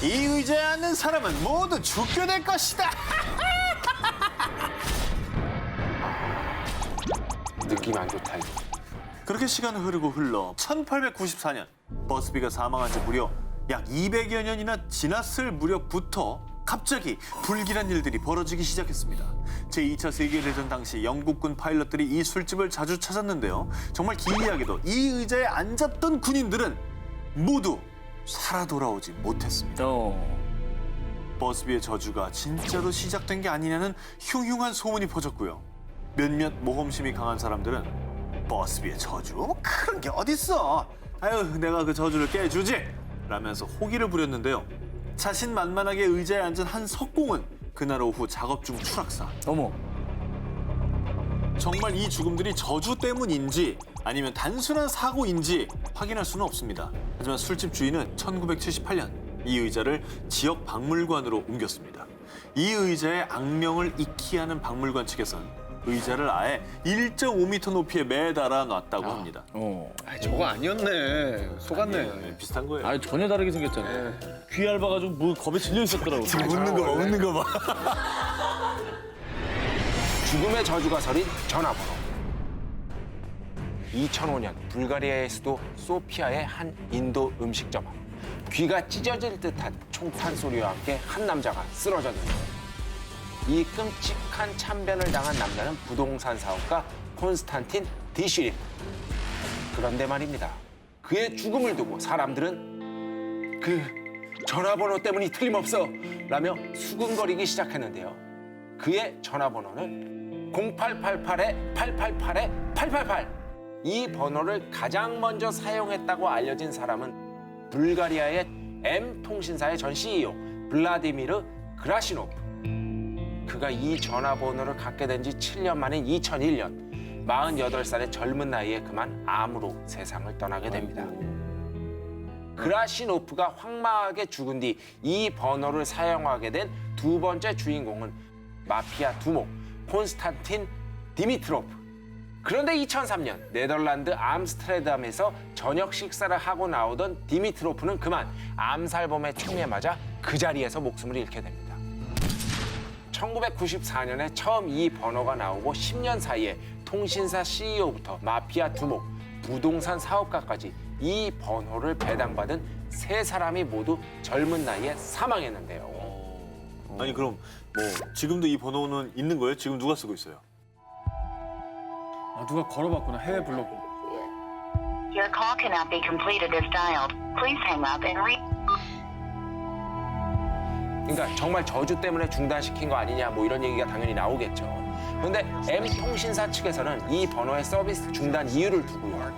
이 의자에 앉는 사람은 모두 죽게 될 것이다. 느낌 안 좋다 이거. 그렇게 시간은 흐르고 흘러 1894년 버스비가 사망한 지 무려 약 200여 년이나 지났을 무렵부터 갑자기 불길한 일들이 벌어지기 시작했습니다. 제2차 세계대전 당시 영국군 파일럿들이 이 술집을 자주 찾았는데요. 정말 기이하게도 이 의자에 앉았던 군인들은 모두 살아 돌아오지 못했습니다. 버스비의 저주가 진짜로 시작된 게 아니냐는 흉흉한 소문이 퍼졌고요. 몇몇 모험심이 강한 사람들은 버스비의 저주? 그런 게 어딨어. 아유, 내가 그 저주를 깨주지. 라면서 호기를 부렸는데요. 자신만만하게 의자에 앉은 한 석공은 그날 오후 작업 중 추락사. 어머. 정말 이 죽음들이 저주 때문인지 아니면 단순한 사고인지 확인할 수는 없습니다. 하지만 술집 주인은 1978년 이 의자를 지역 박물관으로 옮겼습니다. 이 의자의 악명을 익히 하는 박물관 측에선 의자를 아예 1.5m 높이에 매달아 놨다고 합니다. 저거 아니었네. 속았네. 비슷한 거예요. 아 전혀 다르게 생겼잖아. 귀 얇아가지고 뭐 겁에 질려 있었더라고. 웃는 거 봐. 죽음의 저주가 서린 전화번호. 2005년 불가리아의 수도 소피아의 한 인도 음식점 앞. 귀가 찢어질 듯한 총탄 소리와 함께 한 남자가 쓰러졌는데 이 끔찍한 참변을 당한 남자는 부동산 사업가 콘스탄틴 디슈립. 그런데 말입니다. 그의 죽음을 두고 사람들은 그 전화번호 때문이 틀림없어 라며 수근거리기 시작했는데요. 그의 전화번호는 0888-888-888. 이 번호를 가장 먼저 사용했다고 알려진 사람은 불가리아의 M통신사의 전 CEO 블라디미르 그라시노프. 그가 이 전화번호를 갖게 된 지 7년 만인 2001년 48살의 젊은 나이에 그만 암으로 세상을 떠나게 됩니다. 그라시노프가 황망하게 죽은 뒤 이 번호를 사용하게 된 두 번째 주인공은 마피아 두목 콘스탄틴 디미트로프. 그런데 2003년 네덜란드 암스테르담에서 저녁 식사를 하고 나오던 디미트로프는 그만 암살범의 총에 맞아 그 자리에서 목숨을 잃게 됩니다. 1994년에 처음 이 번호가 나오고 10년 사이에 통신사 CEO부터 마피아 두목, 부동산 사업가까지 이 번호를 배당받은 세 사람이 모두 젊은 나이에 사망했는데요. 아니 그럼 뭐 지금도 이 번호는 있는 거예요? 지금 누가 쓰고 있어요? 아 누가 걸어봤구나. 해외 블로그. Your call cannot be completed as dialed. Please hang up and 그러니까 정말 저주 때문에 중단시킨 거 아니냐 뭐 이런 얘기가 당연히 나오겠죠. 그런데 M통신사 측에서는 이 번호의 서비스 중단 이유를 두고요.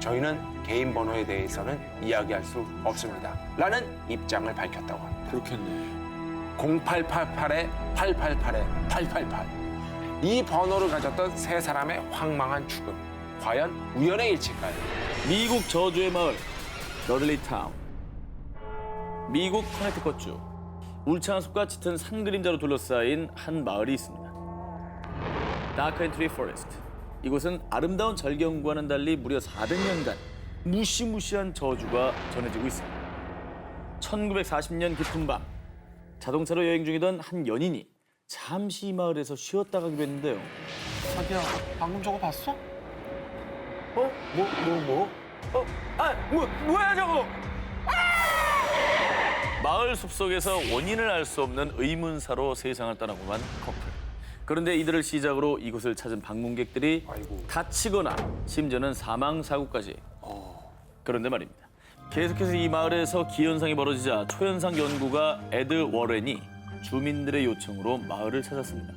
저희는 개인 번호에 대해서는 이야기할 수 없습니다. 라는 입장을 밝혔다고 합니다. 그렇겠네. 0888-888-888. 이 번호를 가졌던 세 사람의 황망한 죽음. 과연 우연의 일치일까요? 미국 저주의 마을 러들리 타운. 미국 커네티컷주 울창한 숲과 짙은 산 그림자로 둘러싸인 한 마을이 있습니다. 다크엔트리 포레스트. 이곳은 아름다운 절경과는 달리 무려 400년간 무시무시한 저주가 전해지고 있습니다. 1940년 깊은 밤 자동차로 여행 중이던 한 연인이 잠시 이 마을에서 쉬었다 가기로 했는데요. 자기야, 방금 저거 봤어? 뭐야 저거? 마을 숲속에서 원인을 알 수 없는 의문사로 세상을 떠나고만 커플. 그런데 이들을 시작으로 이곳을 찾은 방문객들이 다치거나 심지어는 사망 사고까지. 그런데 말입니다. 계속해서 이 마을에서 기현상이 벌어지자 초현상 연구가 에드 워렌이 주민들의 요청으로 마을을 찾았습니다.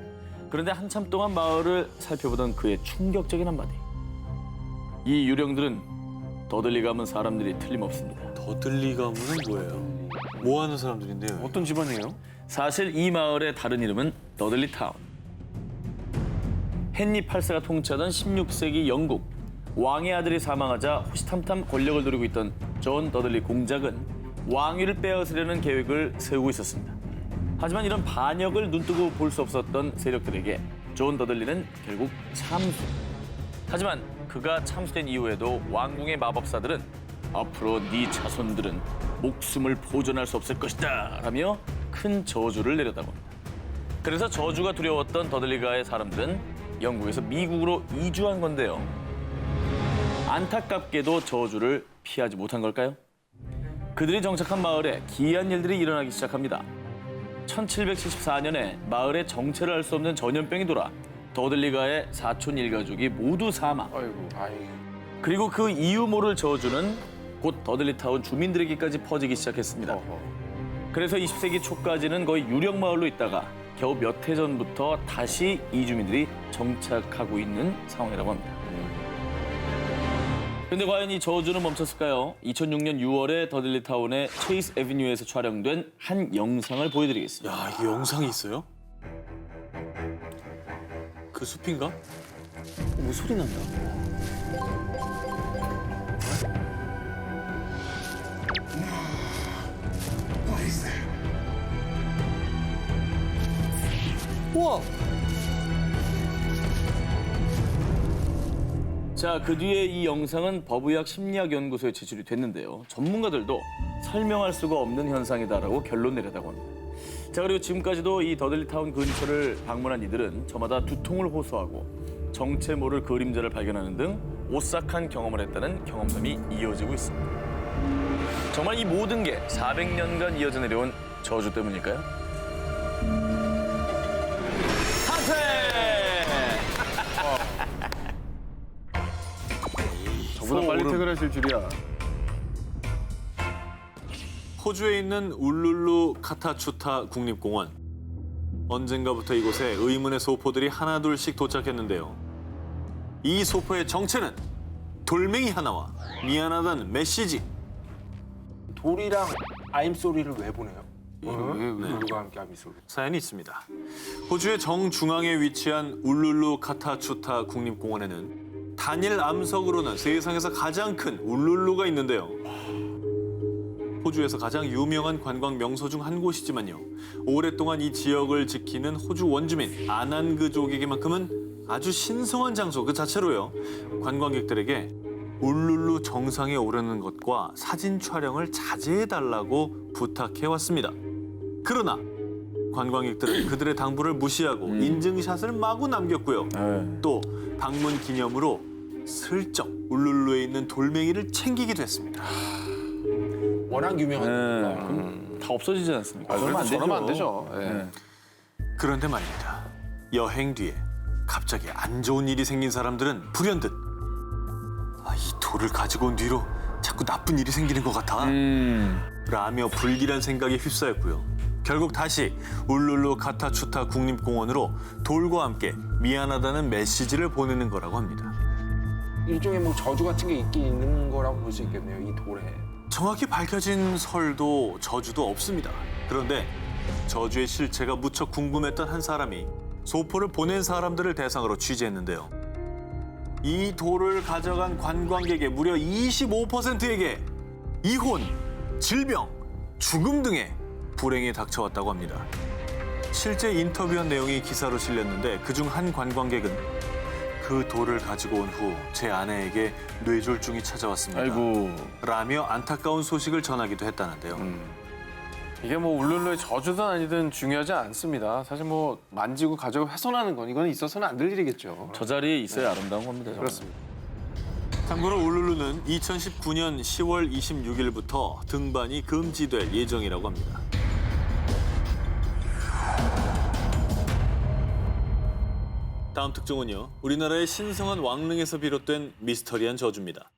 그런데 한참 동안 마을을 살펴보던 그의 충격적인 한마디. 이 유령들은 더들리 가문 사람들이 틀림없습니다. 더들리 가문은 뭐예요? 뭐 하는 사람들인데요? 어떤 집안이에요? 사실 이 마을의 다른 이름은 더들리 타운. 헨리 8세가 통치하던 16세기 영국 왕의 아들이 사망하자 호시탐탐 권력을 누리고 있던 존 더들리 공작은 왕위를 빼앗으려는 계획을 세우고 있었습니다. 하지만 이런 반역을 눈뜨고 볼 수 없었던 세력들에게 존 더들리는 결국 참수. 하지만 그가 참수된 이후에도 왕궁의 마법사들은 앞으로 네 자손들은 목숨을 보존할 수 없을 것이다 라며 큰 저주를 내렸다고 합니다. 그래서 저주가 두려웠던 더들리가의 사람들은 영국에서 미국으로 이주한 건데요. 안타깝게도 저주를 피하지 못한 걸까요? 그들이 정착한 마을에 기이한 일들이 일어나기 시작합니다. 1774년에 마을의 정체를 알 수 없는 전염병이 돌아 더들리가의 사촌 일가족이 모두 사망. 그리고 그 이유 모를 저주는 곧 더들리타운 주민들에게까지 퍼지기 시작했습니다. 그래서 20세기 초까지는 거의 유령 마을로 있다가 겨우 몇 해 전부터 다시 이주민들이 정착하고 있는 상황이라고 합니다. 근데 과연 이 저주는 멈췄을까요? 2006년 6월에 더들리타운의 체이스 애비뉴에서 촬영된 한 영상을 보여드리겠습니다. 야, 이게 영상이 있어요? 그 숲인가? 뭐 소리 난다. 우와! 자, 그 뒤에 이 영상은 법의학 심리학연구소에 제출이 됐는데요. 전문가들도 설명할 수가 없는 현상이다라고 결론 내렸다고 합니다. 자, 그리고 지금까지도 이 더들리타운 근처를 방문한 이들은 저마다 두통을 호소하고 정체 모를 그림자를 발견하는 등 오싹한 경험을 했다는 경험담이 이어지고 있습니다. 정말 이 모든 게 400년간 이어져 내려온 저주 때문일까요? 한테! 저보다 빨리 퇴근하실 줄이야. 호주에 있는 울룰루 카타추타 국립공원. 언젠가부터 이곳에 의문의 소포들이 하나둘씩 도착했는데요. 이 소포의 정체는 돌멩이 하나와 미안하다는 메시지. 돌이랑 아임 소리를 왜 보내요? 누가 함께 아임 소리? 사연이 있습니다. 호주의 정중앙에 위치한 울룰루 카타추타 국립공원에는 단일 암석으로는 세상에서 가장 큰 울룰루가 있는데요. 호주에서 가장 유명한 관광 명소 중 한 곳이지만요. 오랫동안 이 지역을 지키는 호주 원주민 아난그족에게만큼은 아주 신성한 장소 그 자체로요. 관광객들에게 울룰루 정상에 오르는 것과 사진 촬영을 자제해달라고 부탁해왔습니다. 그러나 관광객들은 그들의 당부를 무시하고 인증샷을 마구 남겼고요. 또 방문 기념으로 슬쩍 울룰루에 있는 돌멩이를 챙기기도 했습니다. 워낙 유명한 그럼 다 없어지지 않습니까? 저러면 안 되죠. 그런데 말입니다. 여행 뒤에 갑자기 안 좋은 일이 생긴 사람들은 불현듯 이 돌을 가지고 온 뒤로 자꾸 나쁜 일이 생기는 것 같아 라며 불길한 생각에 휩싸였고요. 결국 다시 울룰루 카타추타 국립공원으로 돌과 함께 미안하다는 메시지를 보내는 거라고 합니다. 일종의 뭐 저주 같은 게 있는 거라고 볼 수 있겠네요, 이 돌에. 정확히 밝혀진 설도 저주도 없습니다. 그런데 저주의 실체가 무척 궁금했던 한 사람이 소포를 보낸 사람들을 대상으로 취재했는데요. 이 돌을 가져간 관광객의 무려 25%에게 이혼, 질병, 죽음 등의 불행이 닥쳐왔다고 합니다. 실제 인터뷰한 내용이 기사로 실렸는데 그중 한 관광객은 그 돌을 가지고 온 후 제 아내에게 뇌졸중이 찾아왔습니다. 아이고. 라며 안타까운 소식을 전하기도 했다는데요. 이게 뭐 울룰루의 저주든 아니든 중요하지 않습니다. 사실 뭐 만지고 가지고 훼손하는 건 이건 있어서는 안 될 일이겠죠. 저 자리에 있어야 아름다운 겁니다. 정말. 그렇습니다. 참고로 울룰루는 2019년 10월 26일부터 등반이 금지될 예정이라고 합니다. 다음 특종은요. 우리나라의 신성한 왕릉에서 비롯된 미스터리한 저주입니다.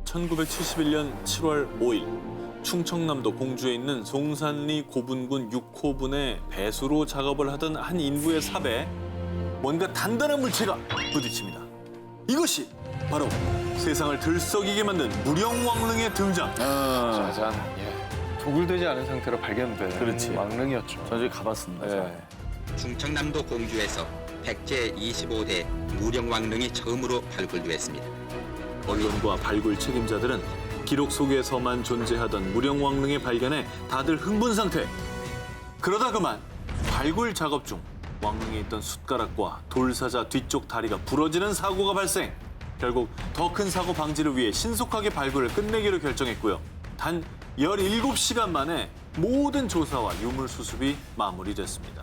1971년 7월 5일 충청남도 공주에 있는 송산리 고분군 6호분의 배수로 작업을 하던 한 인부의 삽에 뭔가 단단한 물체가 부딪힙니다. 이것이 바로 세상을 들썩이게 만든 무령왕릉의 등장. 짜잔. 예. 도굴되지 않은 상태로 발견된 그렇지. 왕릉이었죠. 저희 가봤습니다. 네. 충청남도 공주에서 백제 25대 무령왕릉이 처음으로 발굴되었습니다. 언론과 발굴 책임자들은 기록 속에서만 존재하던 무령왕릉의 발견에 다들 흥분 상태. 그러다 그만 발굴 작업 중 왕릉에 있던 숟가락과 돌사자 뒤쪽 다리가 부러지는 사고가 발생. 결국 더 큰 사고 방지를 위해 신속하게 발굴을 끝내기로 결정했고요. 단 17시간 만에 모든 조사와 유물 수습이 마무리됐습니다.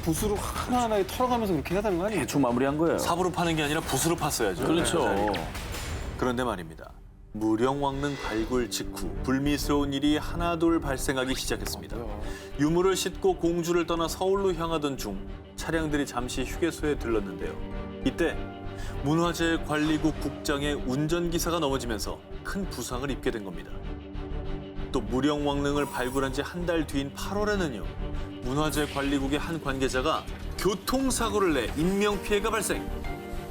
붓으로 하나하나 털어가면서 그렇게 해야 되는 거 아니에요? 대충 마무리한 거예요. 삽으로 파는 게 아니라 붓으로 팠어야죠. 그렇죠. 그런데 말입니다. 무령왕릉 발굴 직후 불미스러운 일이 하나둘 발생하기 시작했습니다. 유물을 싣고 공주를 떠나 서울로 향하던 중 차량들이 잠시 휴게소에 들렀는데요. 이때 문화재관리국 국장의 운전기사가 넘어지면서 큰 부상을 입게 된 겁니다. 또 무령왕릉을 발굴한 지 한 달 뒤인 8월에는요. 문화재관리국의 한 관계자가 교통사고를 내 인명피해가 발생.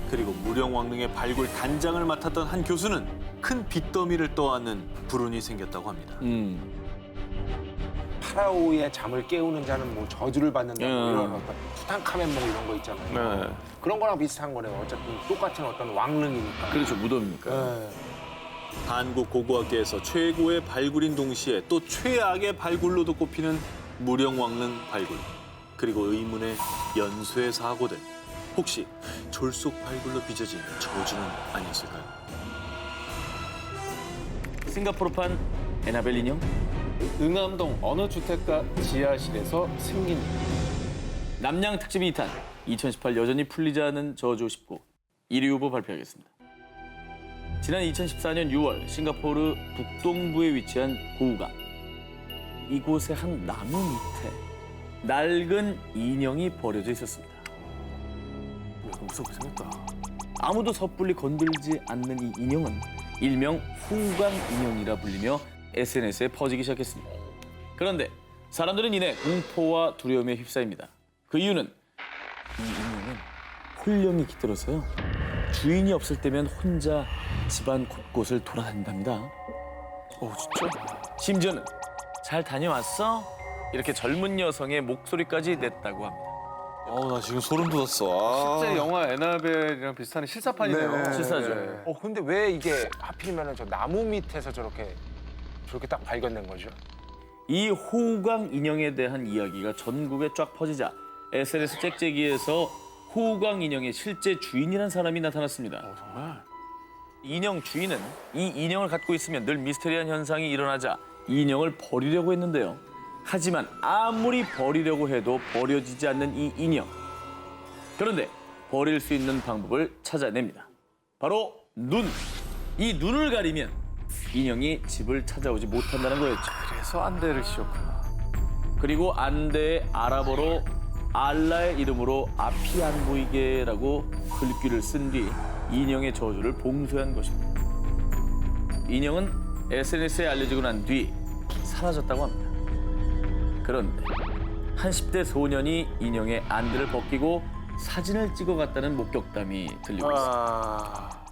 그리고 무령왕릉의 발굴 단장을 맡았던 한 교수는 큰 빚더미를 떠안는 불운이 생겼다고 합니다. 파라오의 잠을 깨우는 자는 뭐 저주를 받는다 뭐 이런 어떤 투탕카멘 뭐 이런 거 있잖아요. 네. 그런 거랑 비슷한 거네요. 어쨌든 똑같은 어떤 왕릉이니까. 그렇죠. 무덤이니까. 네. 한국 고고학계에서 최고의 발굴인 동시에 또 최악의 발굴로도 꼽히는 무령왕릉 발굴. 그리고 의문의 연쇄 사고들. 혹시 졸속 발굴로 빚어진 저주는 아니었을까요? 싱가포르판 에나벨 인형? 응암동 어느 주택가 지하실에서 생긴 일. 남양 특집 2탄 2018 여전히 풀리지 않은 저주 19 1위 후보 발표하겠습니다. 지난 2014년 6월 싱가포르 북동부에 위치한 고우강. 이곳의 한 나무 밑에 낡은 인형이 버려져 있었습니다. 무섭게 생겼다. 아무도 섣불리 건들지 않는 이 인형은 일명 후광 인형이라 불리며 SNS에 퍼지기 시작했습니다. 그런데 사람들은 이내 공포와 두려움에 휩싸입니다. 그 이유는 이 인형은 혼령이 깃들어서요. 주인이 없을 때면 혼자 집안 곳곳을 돌아다닌답니다. 진짜? 심지어는 잘 다녀왔어? 이렇게 젊은 여성의 목소리까지 냈다고 합니다. 나 지금 소름 돋았어. 실제 영화 에나벨이랑 비슷한 실사판이네요. 실사죠. 근데 왜 이게 하필이면 저 나무 밑에서 저렇게 딱 발견된 거죠? 이 호우광 인형에 대한 이야기가 전국에 쫙 퍼지자 SNS 짹짹이에서 호우광 인형의 실제 주인이란 사람이 나타났습니다. 정말? 인형 주인은 이 인형을 갖고 있으면 늘 미스테리한 현상이 일어나자 인형을 버리려고 했는데요. 하지만 아무리 버리려고 해도 버려지지 않는 이 인형. 그런데 버릴 수 있는 방법을 찾아냅니다. 바로 눈. 이 눈을 가리면 인형이 집을 찾아오지 못한다는 거였죠. 그래서 안대를 씌웠구나. 그리고 안대의 아랍어로 알라의 이름으로 앞이 안 보이게라고 글귀를 쓴 뒤 인형의 저주를 봉쇄한 것입니다. 인형은 SNS에 알려지고 난 뒤 사라졌다고 합니다. 그런데 한 10대 소년이 인형의 안대를 벗기고 사진을 찍어갔다는 목격담이 들리고 있습니다.